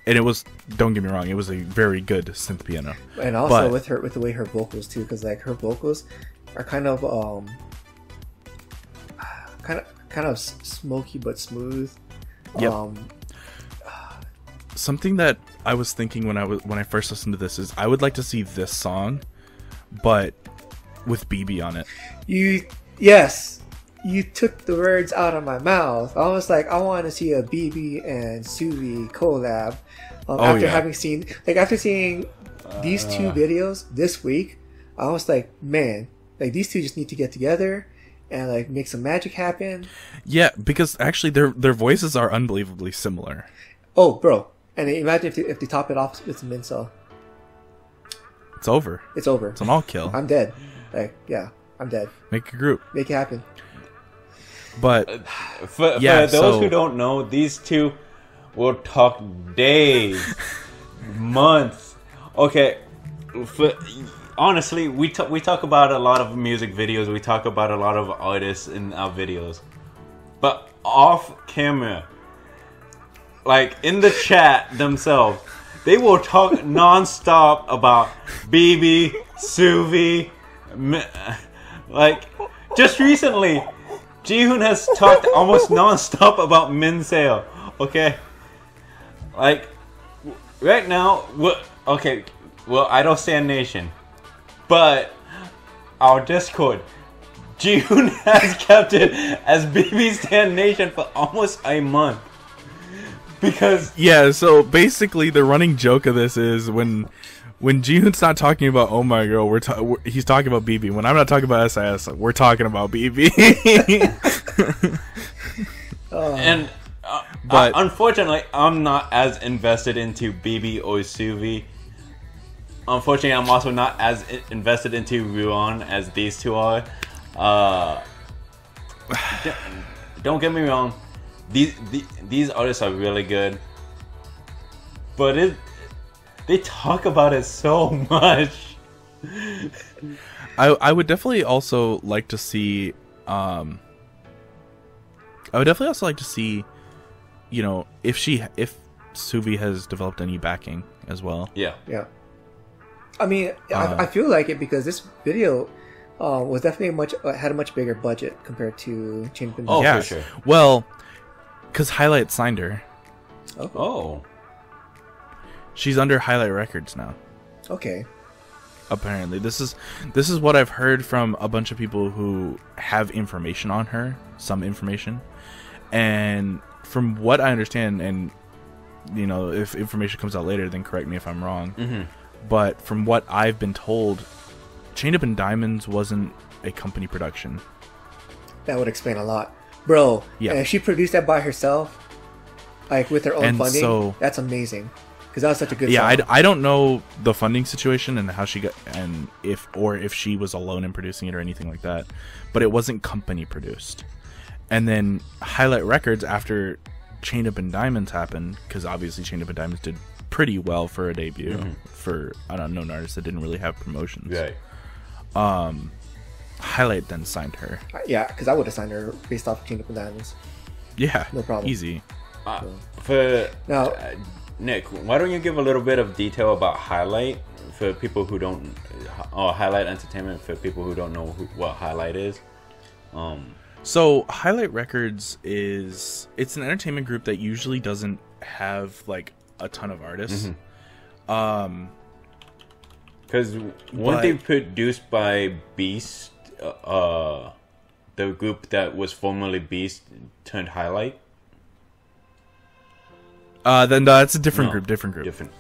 Speaker 3: it was, don't get me wrong, it was a very good synth piano,
Speaker 1: and also with the way her vocals too, because like her vocals are kind of smoky but smooth.
Speaker 3: Yep. Something that I was thinking when I first listened to this is I would like to see this song, but with BB on it. You took the words out of my mouth. I was like, I want to see a BB and Suvi collab. After seeing these two videos this week, I was like, man, like these two just need to get together and like make some magic happen. Yeah, because actually their voices are unbelievably similar.
Speaker 1: Oh, bro. And imagine if they top it off with some Minseo.
Speaker 3: It's over.
Speaker 1: It's over.
Speaker 3: It's an all kill.
Speaker 1: I'm dead. Like, yeah, I'm dead.
Speaker 3: Make a group.
Speaker 1: Make it happen.
Speaker 3: But
Speaker 2: for those who don't know, these two will talk days, months. Okay, honestly, we talk about a lot of music videos. We talk about a lot of artists in our videos, but off camera, like in the chat themselves, they will talk nonstop about BB, Suvi. Like just recently, Jihoon has talked almost nonstop about Minseo. Okay, like right now, Idol Stan Nation, but our Discord, Jihoon has kept it as BB Stan Nation for almost a month. Because
Speaker 3: so basically the running joke of this is when Jihoon's not talking about Oh My Girl, he's talking about BB. When I'm not talking about SIS, we're talking about BB.
Speaker 2: And but unfortunately, I'm not as invested into BB or Suvi. Unfortunately, I'm also not as invested into Ruan as these two are. Don't get me wrong. These artists are really good, but they talk about it so much.
Speaker 3: I would definitely also like to see. I would definitely also like to see, if Suvi has developed any backing as well.
Speaker 2: Yeah.
Speaker 1: I mean, I feel like it because this video was definitely had a much bigger budget compared to Chain Up in
Speaker 2: Oh,
Speaker 3: yeah.
Speaker 2: for sure.
Speaker 3: Well, because Highlight signed her.
Speaker 1: Okay.
Speaker 2: Oh.
Speaker 3: She's under Highlight Records now.
Speaker 1: Okay.
Speaker 3: Apparently, this is what I've heard from a bunch of people who have information on her, some information, and from what I understand, and you know, if information comes out later, then correct me if I'm wrong.
Speaker 2: Mm-hmm.
Speaker 3: But from what I've been told, Chained Up in Diamonds wasn't a company production.
Speaker 1: That would explain a lot, bro.
Speaker 3: Yeah.
Speaker 1: And if she produced that by herself, like with her own
Speaker 3: And
Speaker 1: funding,
Speaker 3: so-
Speaker 1: that's amazing. Because that was such a good
Speaker 3: Yeah,
Speaker 1: song.
Speaker 3: I don't know the funding situation and how she got, and if she was alone in producing it or anything like that, but it wasn't company produced. And then Highlight Records, after Chained Up in Diamonds happened, because obviously Chained Up in Diamonds did pretty well for a debut for an unknown artist that didn't really have promotions.
Speaker 2: Right.
Speaker 3: Highlight then signed her.
Speaker 1: Yeah, because I would have signed her based off of Chained Up in Diamonds.
Speaker 3: Yeah,
Speaker 1: No problem.
Speaker 3: easy.
Speaker 2: For
Speaker 1: Now,
Speaker 2: Nick, why don't you give a little bit of detail about Highlight for people who don't, Highlight Entertainment for people who don't know what Highlight is?
Speaker 3: So Highlight Records it's an entertainment group that usually doesn't have like a ton of artists.
Speaker 2: Because weren't they produced by Beast, the group that was formerly Beast turned Highlight?
Speaker 3: Then that's a different
Speaker 2: No,
Speaker 3: group. Different.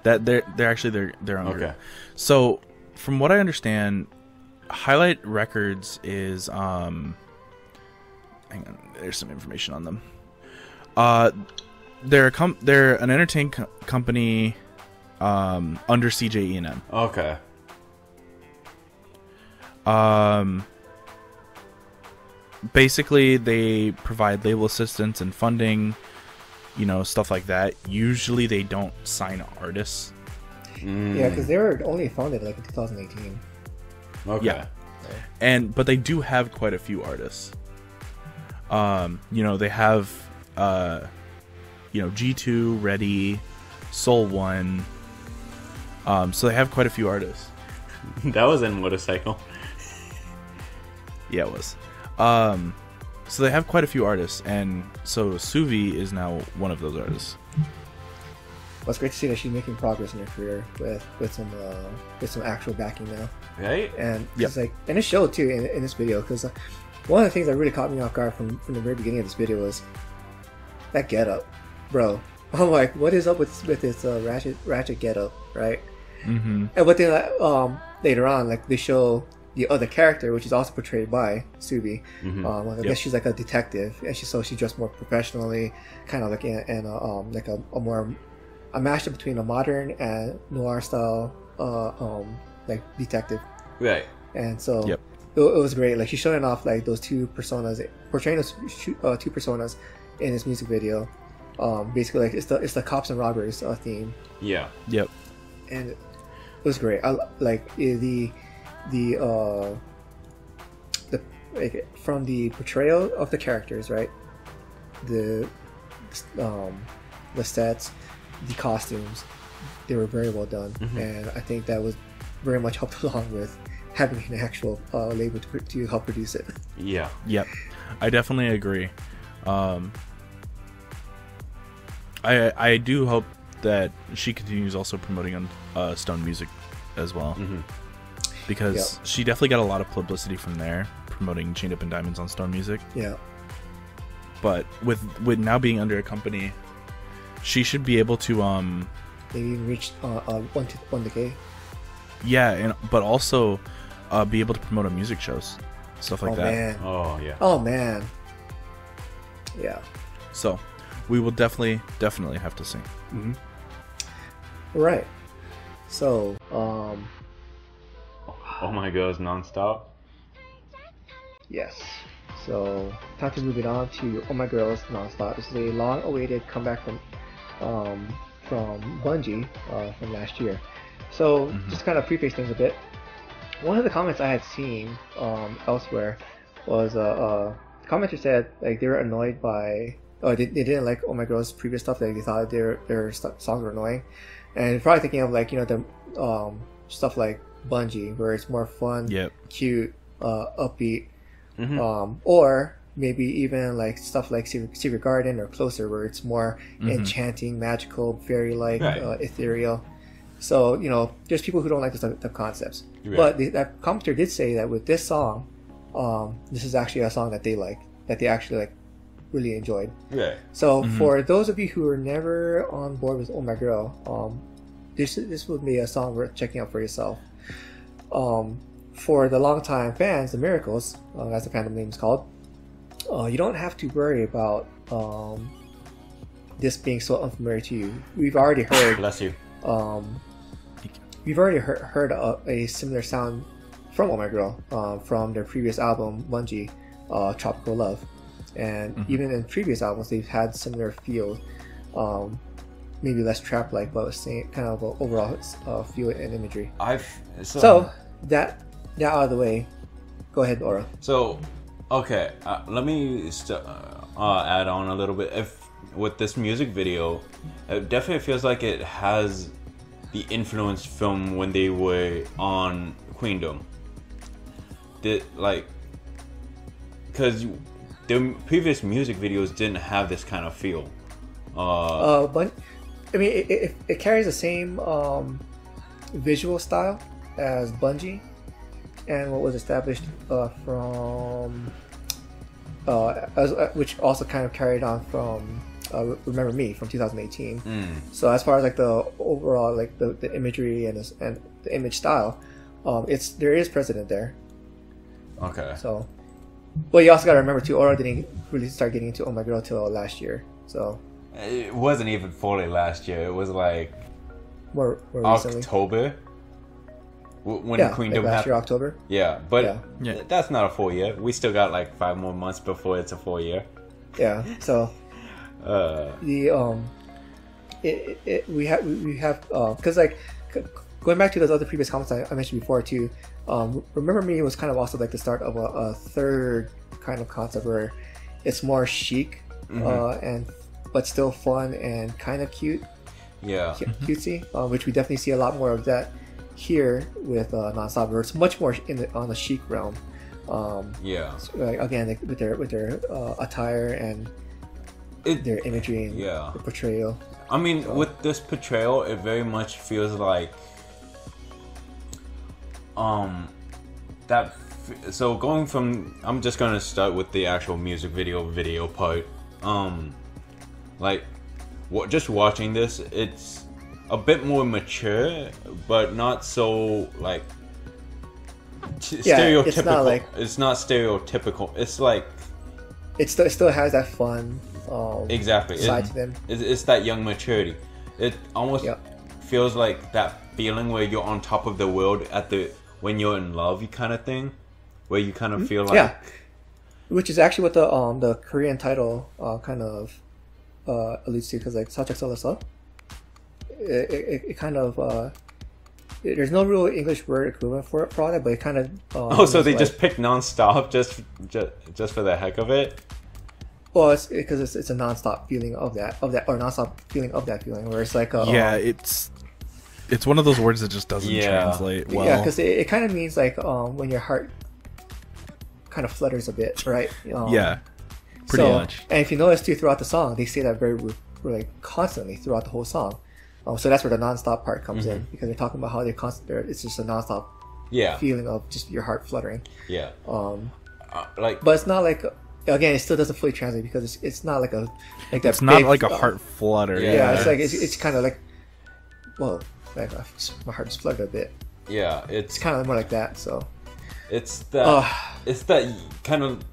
Speaker 3: That they're actually their own group. So from what I understand, Highlight Records is hang on, there's some information on them. They're an entertainment company under CJE&M.
Speaker 2: Okay.
Speaker 3: Basically they provide label assistance and funding, you know, stuff like that. Usually they don't sign artists.
Speaker 1: yeah, because they were only founded like in 2018.
Speaker 2: Okay.
Speaker 3: Yeah. But they do have quite a few artists. You know, they have you know, G2, Ready, Soul One. So they have quite a few artists.
Speaker 2: That was in Motorcycle.
Speaker 3: Yeah, it was. So they have quite a few artists, and so Suvi is now one of those artists.
Speaker 1: Well, it's great to see that she's making progress in her career with some actual backing now.
Speaker 2: Right?
Speaker 1: And
Speaker 3: Yep.
Speaker 1: it's like, and it showed too in this video, because one of the things that really caught me off guard from the very beginning of this video was that getup, bro. I'm like, what is up with this ratchet getup, right?
Speaker 3: Mm-hmm.
Speaker 1: And but then later on, like they show the other character, which is also portrayed by Subi. I guess she's like a detective, and she dressed more professionally, kind of like like a mashup between a modern and noir style like detective.
Speaker 2: Right.
Speaker 1: And so
Speaker 3: Yep.
Speaker 1: it was great. Like she's showing off like those two personas, portraying those two personas in this music video. Basically, like it's the cops and robbers theme,
Speaker 2: Yeah.
Speaker 3: Yep.
Speaker 1: and it was great. I like the like, from the portrayal of the characters, right? The sets, the costumes, they were very well done, and I think that was very much helped along with having an actual label to help produce it.
Speaker 2: Yeah.
Speaker 3: Yep. I definitely agree. I do hope that she continues also promoting on Stone Music as well, because she definitely got a lot of publicity from there promoting Chained Up in Diamonds on Stone Music.
Speaker 1: Yeah.
Speaker 3: But with now being under a company, she should be able to
Speaker 1: Maybe even reach 1K.
Speaker 3: yeah, but also be able to promote on music shows, stuff like that.
Speaker 1: Man.
Speaker 2: Oh, yeah.
Speaker 1: Oh man. Yeah.
Speaker 3: So we will definitely have to see.
Speaker 1: Right. So,
Speaker 2: Oh my god, Nonstop.
Speaker 1: yes. So, time to move it on to Oh My Girls Nonstop. This is a long-awaited comeback from Bungie from last year. So, just to kind of preface things a bit, one of the comments I had seen elsewhere was the commenter said like they were annoyed by, they didn't like Oh My Girls' previous stuff. Like they thought their songs were annoying, and probably thinking of like, you know, the stuff like Bungie, where it's more fun, cute, upbeat, or maybe even like stuff like Secret Garden or Closer, where it's more enchanting, magical, fairy-like, ethereal. So there's people who don't like the concepts.
Speaker 2: Right.
Speaker 1: But that commenter did say that with this song, this is actually a song that they like, that they actually like, really enjoyed.
Speaker 2: Yeah.
Speaker 1: So for those of you who are never on board with Oh My Girl, this would be a song worth checking out for yourself. For the longtime fans, the Miracles, as the fandom name is called, you don't have to worry about this being so unfamiliar to you. We've already heard.
Speaker 2: Bless you.
Speaker 1: We've already heard a similar sound from Oh My Girl from their previous album, Bungie, Tropical Love. And even in previous albums, they've had similar feel, maybe less trap-like, but same kind of overall feel and imagery. So that out of the way, go ahead, Aura.
Speaker 2: So, okay, let me add on a little bit. With this music video, it definitely feels like it has the influence from when they were on Queendom. Because the previous music videos didn't have this kind of feel.
Speaker 1: But I mean, it carries the same visual style as Bungie, and what was established from which also kind of carried on from Remember Me from 2018. So as far as like the overall like the imagery and the image style, there is precedent there.
Speaker 2: Okay.
Speaker 1: So, but you also got to remember too, Aura didn't really start getting into Oh My Girl till last year. So
Speaker 2: it wasn't even fully last year. It was like
Speaker 1: more recently.
Speaker 2: October. When Queendom
Speaker 1: like last
Speaker 2: happened.
Speaker 1: year, October.
Speaker 2: Yeah, but that's not a full year. We still got like 5 more months before it's a full year.
Speaker 1: Yeah. So we have because like going back to those other previous comments I mentioned before too. Remember Me was kind of also like the start of a third kind of concept where it's more chic but still fun and kind of cute.
Speaker 2: Yeah.
Speaker 1: Cutesy, which we definitely see a lot more of that here with Nonstop, where it's much more on the chic realm. So, again, like, with their attire and their imagery and the portrayal.
Speaker 2: I mean, with this portrayal, it very much feels like so going from, I'm just gonna start with the actual music video part. Just watching this, it's a bit more mature, but not so like stereotypical. It's not stereotypical. It's like
Speaker 1: it still has that fun
Speaker 2: exactly
Speaker 1: side to them.
Speaker 2: It's that young maturity. It almost feels like that feeling where you're on top of the world when you're in love, kind of thing, where you kind of feel like
Speaker 1: which is actually what the Korean title kind of alludes to, because like Sajak Solasal, it kind of there's no real English word equivalent for all that, but it kind of
Speaker 2: so they just picked Nonstop just for the heck of it.
Speaker 1: Well, it's because it's a nonstop feeling of that or nonstop feeling of that feeling, where it's like
Speaker 3: it's one of those words that just doesn't translate well.
Speaker 1: Yeah, because it kind of means like when your heart kind of flutters a bit, right?
Speaker 3: Pretty much.
Speaker 1: And if you notice too, throughout the song, they say that very like constantly throughout the whole song. So that's where the nonstop part comes in, because they're talking about how it's just a nonstop feeling of just your heart fluttering.
Speaker 2: Yeah.
Speaker 1: But it's not like, again, it still doesn't fully translate, because it's not like that.
Speaker 3: It's not like a heart flutter.
Speaker 1: Yeah, it's like it's kind of like, whoa, like my heart just fluttered a bit.
Speaker 2: Yeah,
Speaker 1: it's kind of more like that. So
Speaker 2: it's that kind of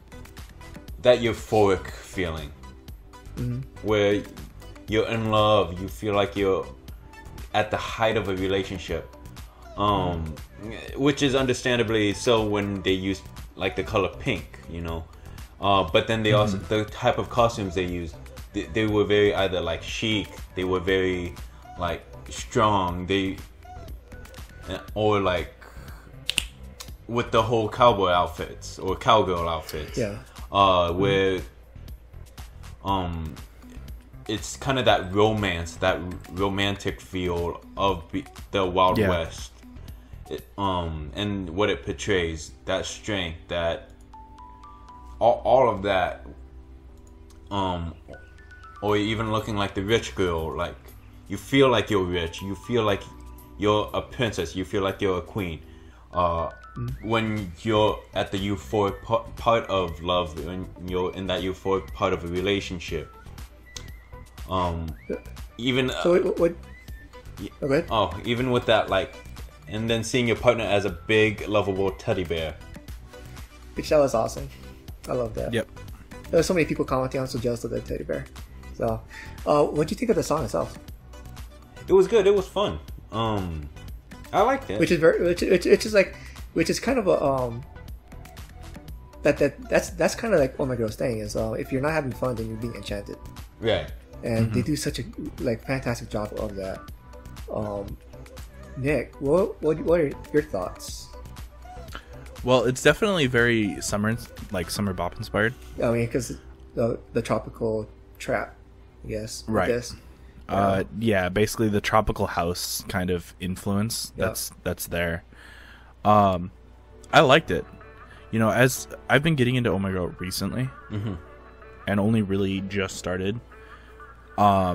Speaker 2: that euphoric feeling where you're in love, you feel like you're at the height of a relationship, which is understandably so when they use like the color pink, but then they also, the type of costumes they use, they were very either like chic, they were very like strong, or like with the whole cowboy outfits or cowgirl outfits, where it's kind of that romance, that romantic feel of the Wild West, and what it portrays, that strength, that all of that, or even looking like the rich girl, like you feel like you're rich, you feel like you're a princess. You feel like you're a queen. When you're at the euphoric part of love, when you're in that euphoric part of a relationship. Even
Speaker 1: what? Okay.
Speaker 2: Even with that, like, and then seeing your partner as a big, lovable teddy bear.
Speaker 1: Which that was awesome. I love that.
Speaker 3: Yep.
Speaker 1: There were so many people commenting. I'm so jealous of that teddy bear. So, what do you think of the song itself?
Speaker 2: It was good. It was fun. I liked it.
Speaker 1: Which is kind of a that's kind of like Oh My Girl's thing is if you're not having fun, then you're being enchanted.
Speaker 2: Right.
Speaker 1: And they do such a fantastic job of that. Nick, what are your thoughts?
Speaker 3: Well, it's definitely very summer bop inspired.
Speaker 1: I mean, because the tropical trap, I guess.
Speaker 3: Right.
Speaker 1: This.
Speaker 3: Yeah, basically the tropical house kind of influence that's there. I liked it. You know, as I've been getting into Oh My Girl recently, and only really just started. I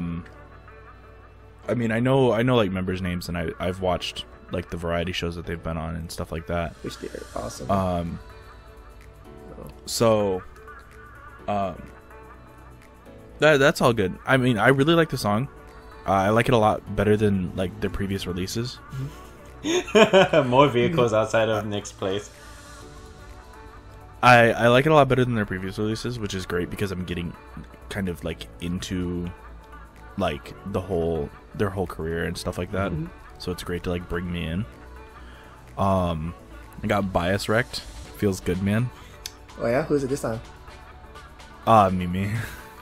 Speaker 3: mean, I know like members' names, and I've watched like the variety shows that they've been on and stuff like that.
Speaker 1: Which they're awesome.
Speaker 3: So, that's all good. I mean, I really like the song. I like it a lot better than like their previous releases.
Speaker 2: More vehicles outside of Nick's place.
Speaker 3: I like it a lot better than their previous releases, which is great because I'm getting kind of like into like their whole career and stuff like that. So it's great to like bring me in. I got bias wrecked. Feels good, man.
Speaker 1: Oh yeah, who's it this time?
Speaker 3: Mimi.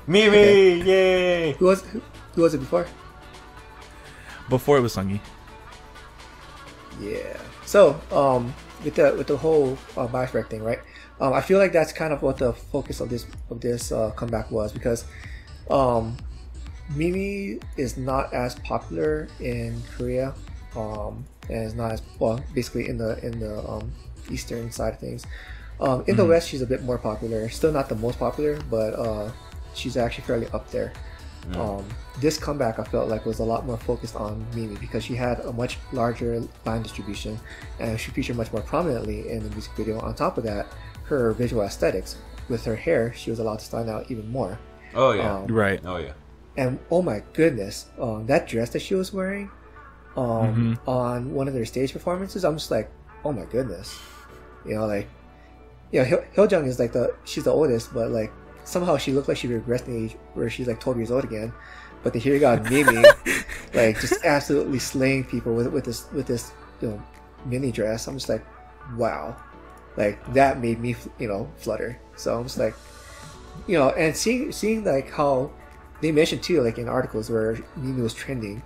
Speaker 2: Mimi, okay. Yay!
Speaker 1: Who was it before?
Speaker 3: Before it was Sungi.
Speaker 1: Yeah. So, with the whole bias wreck thing, right? I feel like that's kind of what the focus of this comeback was, because Mimi is not as popular in Korea, and is not as well basically in the eastern side of things. In the West, she's a bit more popular. Still not the most popular, but she's actually fairly up there. This comeback I felt like was a lot more focused on Mimi because she had a much larger line distribution and she featured much more prominently in the music video. On top of that, her visual aesthetics with her hair, she was allowed to stand out even more.
Speaker 2: Oh yeah,
Speaker 3: right.
Speaker 2: Oh yeah.
Speaker 1: And oh my goodness, that dress that she was wearing on one of their stage performances, I'm just like, oh my goodness, like, Hyojung is like she's the oldest, but like somehow she looked like she regressed in age where she's like 12 years old again. But then here you got Mimi, like just absolutely slaying people with this mini dress. I'm just like, wow, like that made me flutter. So I'm just like, and seeing like how they mentioned too, like in articles where Mimi was trending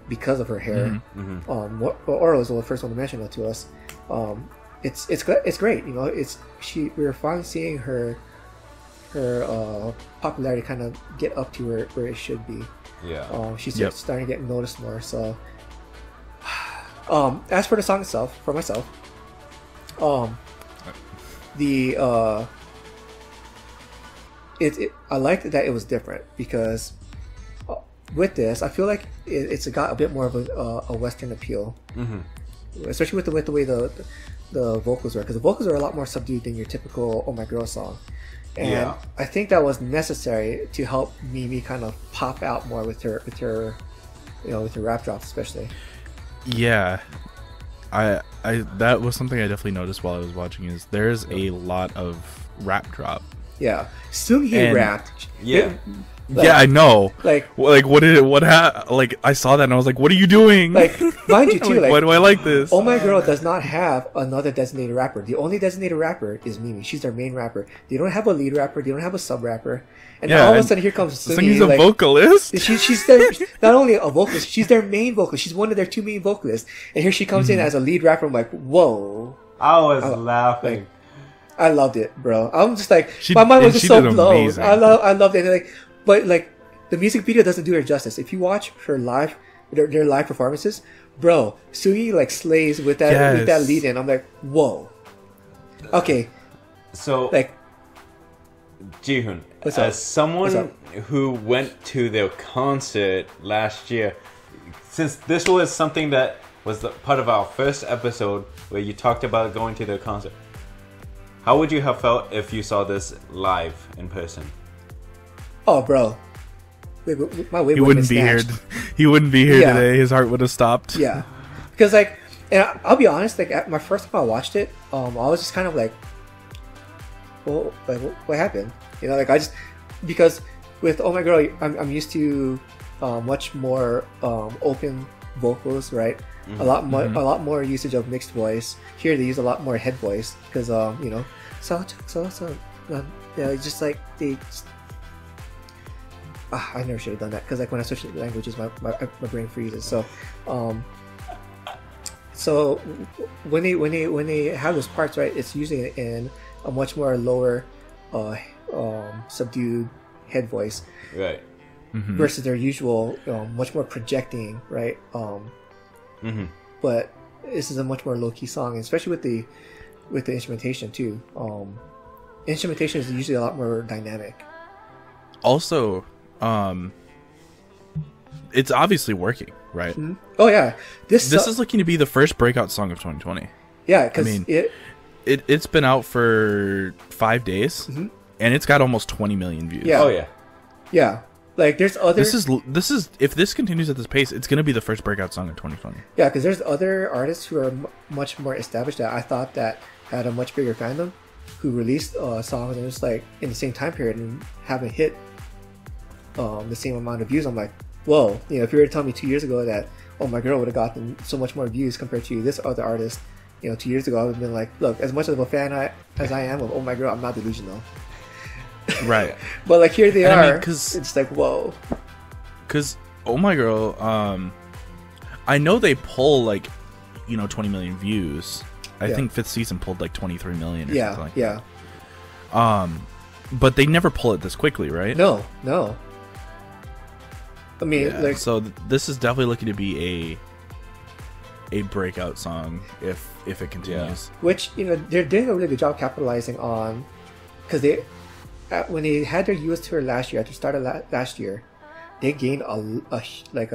Speaker 1: because of her hair. Aura was the first one to mention that to us. It's great. We're finally seeing her popularity kind of get up to where it should be.
Speaker 2: Yeah.
Speaker 1: She's starting to get noticed more. So, as for the song itself, for myself, I liked that it was different because with this, I feel like it's got a bit more of a Western appeal, especially with the way the vocals were, because the vocals are a lot more subdued than your typical Oh My Girl song. And I think that was necessary to help Mimi kind of pop out more with her rap drops, especially.
Speaker 3: Yeah, I that was something I definitely noticed while I was watching. Is there's a lot of rap drop.
Speaker 1: Yeah, Sungi rapped.
Speaker 2: Yeah.
Speaker 3: Yeah, I know.
Speaker 1: Like
Speaker 3: I saw that and I was like, "What are you doing?"
Speaker 1: Like, mind you too.
Speaker 3: Why do I like this?
Speaker 1: Oh My Girl does not have another designated rapper. The only designated rapper is Mimi. She's their main rapper. They don't have a lead rapper. They don't have a sub rapper. And now all of a sudden, here comes Sungi.
Speaker 3: He's a vocalist.
Speaker 1: She's not only a vocalist. She's their main vocalist. She's one of their two main vocalists. And here she comes in as a lead rapper. I'm like, whoa!
Speaker 2: I was laughing.
Speaker 1: I loved it, bro. I'm just like, my mind was just so blown. I loved it. But the music video doesn't do her justice. If you watch her live, their live performances, bro, Sungi slays with that lead in. I'm like, whoa. Okay.
Speaker 2: So Jihoon, as someone who went to their concert last year, since this was something that was the part of our first episode where you talked about going to the concert. How would you have felt if you saw this live in person?
Speaker 1: Oh, bro. My weight
Speaker 3: He wouldn't be here. He wouldn't be here today. His heart would have stopped.
Speaker 1: Yeah. Because, like, and I'll be honest, like, my first time I watched it, I was just kind of like, well, like, what happened? You know, like, because with Oh My Girl, I'm used to much more open vocals, right? A lot more usage of mixed voice. Here they use a lot more head voice because you know, yeah, it's just like I never should have done that because like when I switch languages, my brain freezes. So when they have those parts, right, it's usually in a much more lower subdued head voice,
Speaker 2: right,
Speaker 1: versus their usual much more projecting, right. But this is a much more low-key song, especially with the instrumentation too. Instrumentation is usually a lot more dynamic.
Speaker 3: Also, it's obviously working, right?
Speaker 1: Oh yeah, this
Speaker 3: is looking to be the first breakout song of 2020.
Speaker 1: Yeah, because
Speaker 3: I mean, it's been out for 5 days, and it's got almost 20 million views.
Speaker 1: Yeah.
Speaker 2: Oh yeah,
Speaker 1: yeah. Like there's other.
Speaker 3: This is if this continues at this pace, it's gonna be the first breakout song of 2020.
Speaker 1: Yeah, because there's other artists who are much more established that I thought that had a much bigger fandom, who released songs and just like in the same time period and haven't hit the same amount of views. I'm like, whoa, you know, if you were to tell me 2 years ago that Oh My Girl would have gotten so much more views compared to this other artist, you know, 2 years ago, I would have been like, look, as much of a fan as I am of Oh My Girl, I'm not delusional.
Speaker 3: Right.
Speaker 1: But like here they are,
Speaker 3: I mean,
Speaker 1: it's like, whoa.
Speaker 3: Because Oh My Girl, I know they pull like, you know, 20 million views. I think fifth season pulled like 23 million or something like that. But they never pull it this quickly, right?
Speaker 1: No. I mean, like,
Speaker 3: so this is definitely looking to be a breakout song if it continues.
Speaker 1: Which, you know, they're doing a really good job capitalizing on, because they, when they had their US tour last year, at the start of last year, they gained a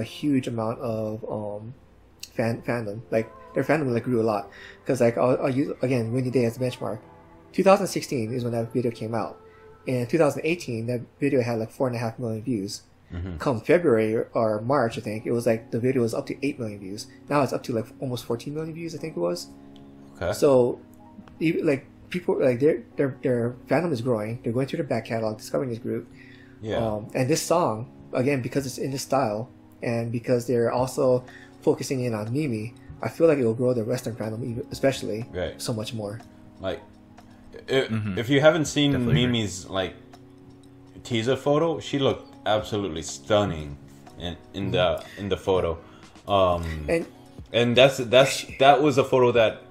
Speaker 1: huge amount of fandom. Like their fandom like grew a lot. Because like I'll use again Windy Day as a benchmark. 2016 is when that video came out. In 2018, that video had like 4.5 million views. Come February or March, I think it was like the video was up to 8 million views. Now it's up to like almost 14 million views, I think it was.
Speaker 2: Okay.
Speaker 1: So, even, like people like their fandom is growing. They're going through their back catalog, discovering this group.
Speaker 2: Yeah.
Speaker 1: And this song, again, because it's in this style, and because they're also focusing in on Mimi, I feel like it will grow the Western fandom, especially, so much more. Like,
Speaker 2: if you haven't seen Mimi's like teaser photo, she looked absolutely stunning in the photo. And that was a photo that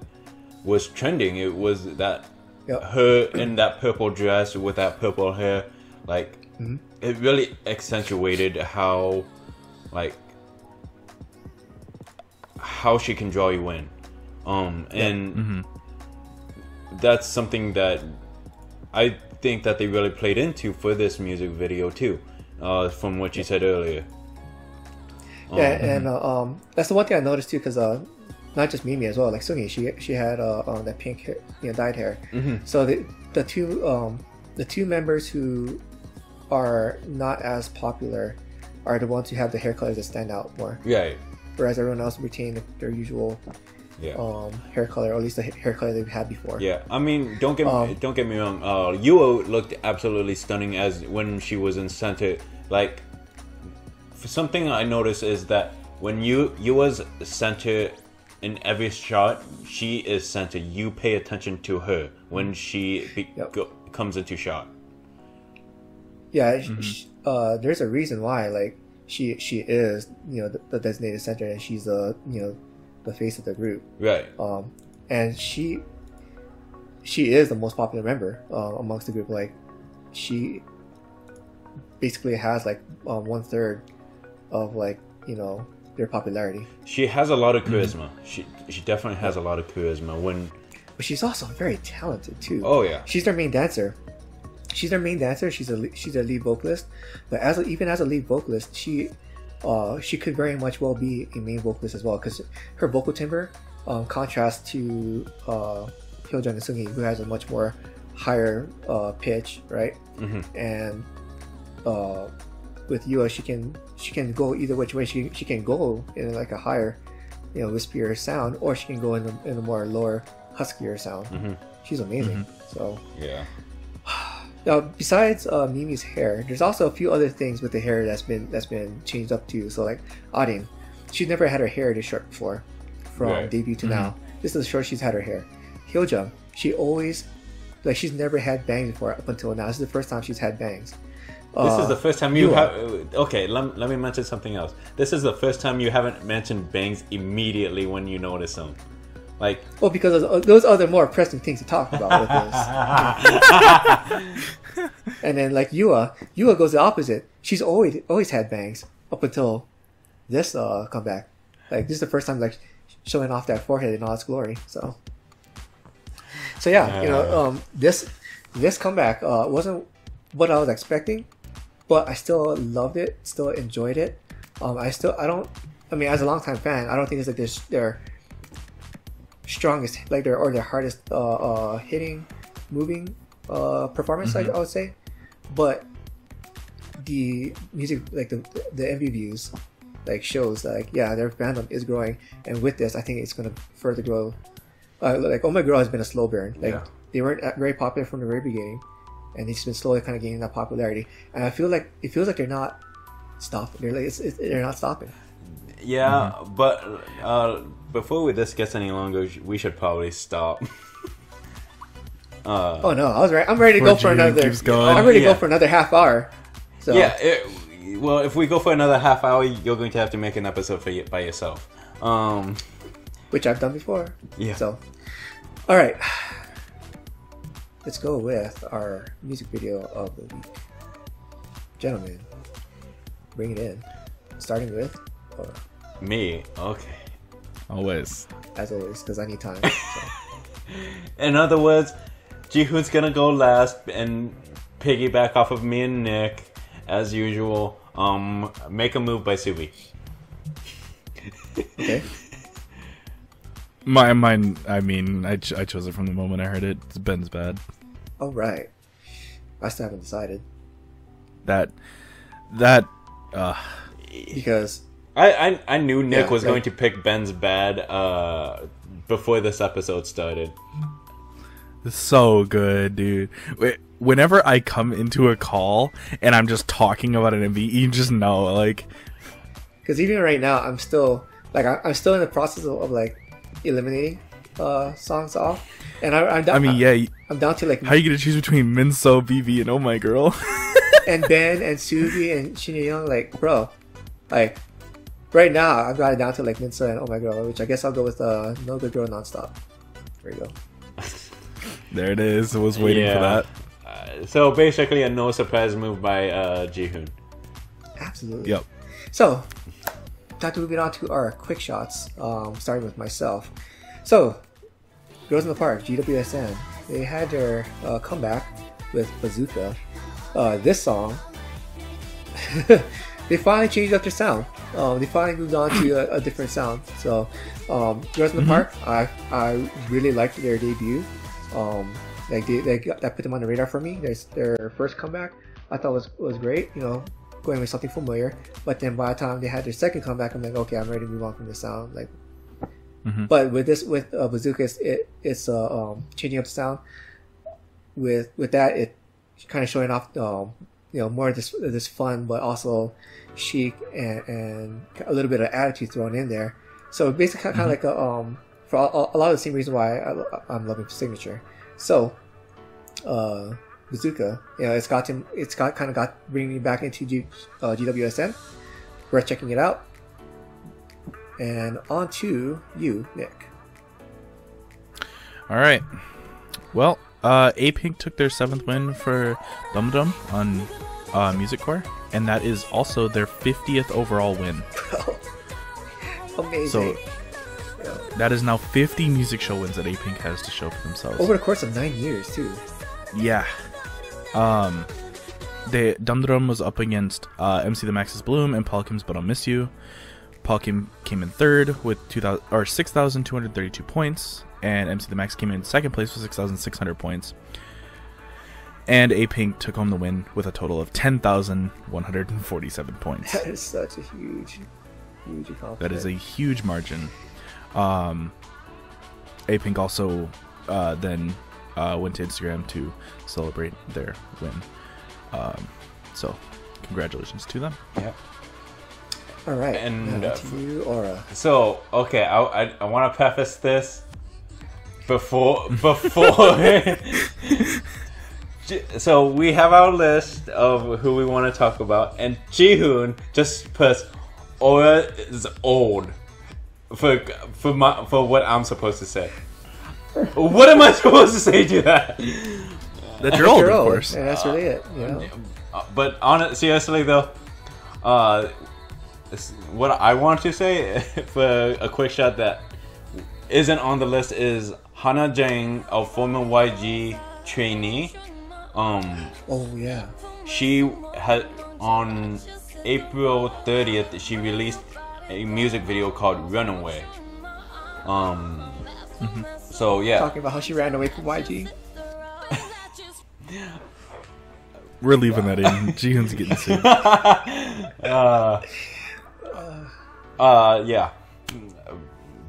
Speaker 2: was trending. It was that her in that purple dress with that purple hair, like it really accentuated how she can draw you in. And that's something that I think that they really played into for this music video too, from what you said earlier.
Speaker 1: And that's the one thing I noticed too, because not just Mimi as well, like Sungi, she had that pink hair, dyed hair. So the two members who are not as popular are the ones who have the hair colors that stand out more.
Speaker 2: Right.
Speaker 1: Whereas everyone else retained their usual hair color, or at least the hair color they've had before.
Speaker 2: Yeah, I mean, don't get me wrong. Yuo looked absolutely stunning as when she was in center. Like, something I noticed is that when Yuo's center in every shot, she is center. You pay attention to her when she comes into shot.
Speaker 1: Yeah, there's a reason why. Like, she is the designated center, and she's the face of the group. Right. And she is the most popular member amongst the group. Like, she basically has like 1/3 of their popularity.
Speaker 2: She has a lot of charisma. She definitely has a lot of charisma.
Speaker 1: But she's also very talented too.
Speaker 2: Oh yeah.
Speaker 1: She's their main dancer. She's their lead vocalist. But even as a lead vocalist, she she could very much well be a main vocalist as well, because her vocal timbre contrasts to Hyojun and Seunggi, who has a much more higher pitch, right? And with Yua, she can go either which way. She can go in like a higher, wispier sound, or she can go in a more lower, huskier sound. She's amazing. So
Speaker 2: yeah.
Speaker 1: Now, besides Mimi's hair, there's also a few other things with the hair that's been changed up too. So like Arin, she's never had her hair this short before, from debut to now. This is the short she's had her hair. Hyojung, she's never had bangs before up until now. This is the first time she's had bangs.
Speaker 2: This is the first time you have. Okay, let me mention something else. This is the first time you haven't mentioned bangs immediately when you notice them. Like,
Speaker 1: well, because those are the more pressing things to talk about with this. And then like Yua goes the opposite. She's always had bangs up until this comeback. Like this is the first time like showing off that forehead in all its glory. So yeah, this comeback wasn't what I was expecting, but I still loved it, still enjoyed it. As a longtime fan, I don't think it's like their strongest, like their hardest hitting, moving performance, I would say. But the music, like the MV views, like shows like their fandom is growing, and with this, I think it's gonna further grow. Like Oh My Girl has been a slow burn. Like they weren't very popular from the very beginning, and they've been slowly kind of gaining that popularity. And it feels like they're not stopping. They're not stopping.
Speaker 2: Yeah, but before this gets any longer, we should probably stop.
Speaker 1: Oh no, I'm ready to go for another. I'm ready to go for another half hour. So.
Speaker 2: Yeah. Well, if we go for another half hour, you're going to have to make an episode by yourself.
Speaker 1: Which I've done before.
Speaker 2: Yeah.
Speaker 1: So, all right. Let's go with our music video of the week. Gentlemen, bring it in. Starting with
Speaker 2: me. Okay.
Speaker 3: Always.
Speaker 1: As always, because I need time. So.
Speaker 2: In other words, Jihoon's gonna go last and piggyback off of me and Nick, as usual. Make a Move by Subi.
Speaker 1: Okay.
Speaker 3: Mine. I mean, I chose it from the moment I heard it. It's Ben's Bad.
Speaker 1: All right. I still haven't decided.
Speaker 3: That.
Speaker 1: Because
Speaker 2: I knew Nick was going to pick Ben's Bad before this episode started.
Speaker 3: So good, dude. Whenever I come into a call and I'm just talking about an MV, you just know, like.
Speaker 1: Because even right now, I'm still I'm still in the process of like eliminating songs off, and I'm down. I'm down to like.
Speaker 3: How are you gonna choose between Minseo, BB, and Oh My Girl?
Speaker 1: And Ben and Subi and Shin Young, like, bro, like right now I've got it down to like Minseo and Oh My Girl, which I guess I'll go with No Good Girl Nonstop. There you go.
Speaker 3: There it is. I was waiting for that.
Speaker 2: So basically a no surprise move by Jihoon.
Speaker 1: Absolutely.
Speaker 3: Yep.
Speaker 1: So, time to move it on to our quick shots, starting with myself. So, Girls in the Park, GWSN, they had their comeback with Bazooka. This song, they finally changed up their sound. They finally moved on to a different sound. So, Girls in the Park, I really liked their debut. That put them on the radar for me. Their first comeback, I thought was great. Going with something familiar. But then by the time they had their second comeback, I'm like, okay, I'm ready to move on from the sound. Like, but with Bazooka, it's changing up the sound. With that, it kind of showing off, more of this fun, but also chic and a little bit of attitude thrown in there. So basically, kind of like for a lot of the same reason why I'm loving Signature. So, Bazooka, it's kind of got bringing me back into GWSN. Worth checking it out. And on to you, Nick.
Speaker 3: All right. Well, A-Pink took their 7th win for Dum Dum on Music Core, and that is also their 50th overall win.
Speaker 1: Amazing.
Speaker 3: So that is now 50 music show wins that A-Pink has to show for themselves.
Speaker 1: Over the course of 9 years, too.
Speaker 3: Yeah. Dundrum was up against MC the Max's Bloom and Paul Kim's But I'll Miss You. Paul Kim came in third with 6,232 points, and MC the Max came in second place with 6,600 points. And A-Pink took home the win with a total of 10,147 points.
Speaker 1: That is such a huge accomplishment.
Speaker 3: That is a huge margin. A-Pink also then went to Instagram to celebrate their win. So, congratulations to them.
Speaker 2: Yeah.
Speaker 1: All right.
Speaker 2: And
Speaker 1: to you, Aura.
Speaker 2: So, okay, I want to preface this before. So we have our list of who we want to talk about, and Jihoon just puts Aura is old for what I'm supposed to say. What am I supposed to say to that?
Speaker 3: That you're old, of course.
Speaker 1: And that's really it. You know?
Speaker 2: But seriously though, what I want to say for a quick shot that isn't on the list is Hana Jang, a former YG trainee.
Speaker 1: Oh yeah.
Speaker 2: She had on April 30th. She released a music video called "Runaway." So yeah.
Speaker 1: Talking about how she ran away from YG.
Speaker 3: We're leaving that in. Jihoon's getting sued.
Speaker 2: Yeah.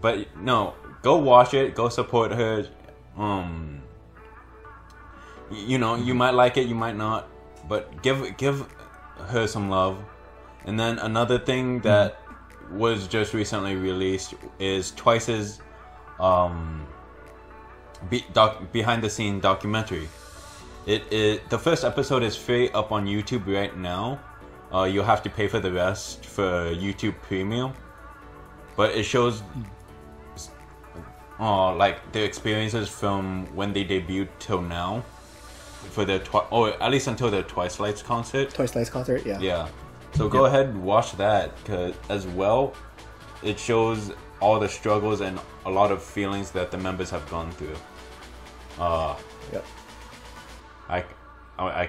Speaker 2: But no, go watch it. Go support her. You know, you might like it, you might not, but give her some love. And then another thing that was just recently released is Twice's behind the scene documentary. The first episode is free up on YouTube right now. You'll have to pay for the rest for YouTube Premium, but it shows like their experiences from when they debuted till now. For their or at least until their Twice Lights concert.
Speaker 1: Twice Lights concert, yeah.
Speaker 2: Yeah. So go ahead and watch that, cause as well, it shows all the struggles and a lot of feelings that the members have gone through.
Speaker 1: Yep.
Speaker 2: I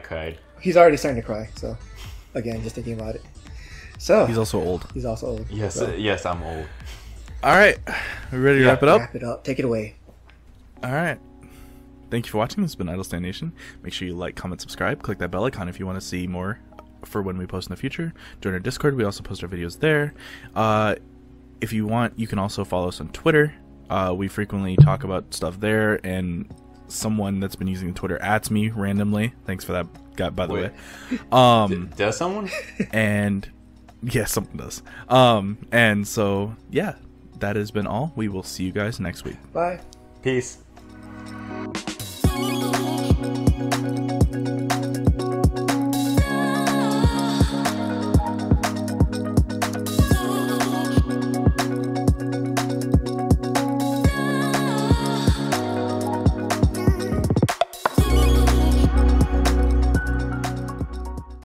Speaker 2: cried.
Speaker 1: He's already starting to cry. So, again, just thinking about it. So
Speaker 3: He's also old.
Speaker 1: He's also old.
Speaker 2: Yes,
Speaker 1: so.
Speaker 2: Yes, I'm old.
Speaker 3: All right, we ready to wrap it up?
Speaker 1: Wrap it up. Take it away.
Speaker 3: All right. Thank you for watching. This has been Idle Stand Nation. Make sure you like, comment, subscribe. Click that bell icon if you want to see more for when we post in the future. Join our Discord. We also post our videos there. If you want, you can also follow us on Twitter. We frequently talk about stuff there, and someone that's been using Twitter @s me randomly. Thanks for that, guy, by the way.
Speaker 2: Does someone?
Speaker 3: And yeah, someone does. And so yeah, that has been all. We will see you guys next week.
Speaker 1: Bye.
Speaker 2: Peace.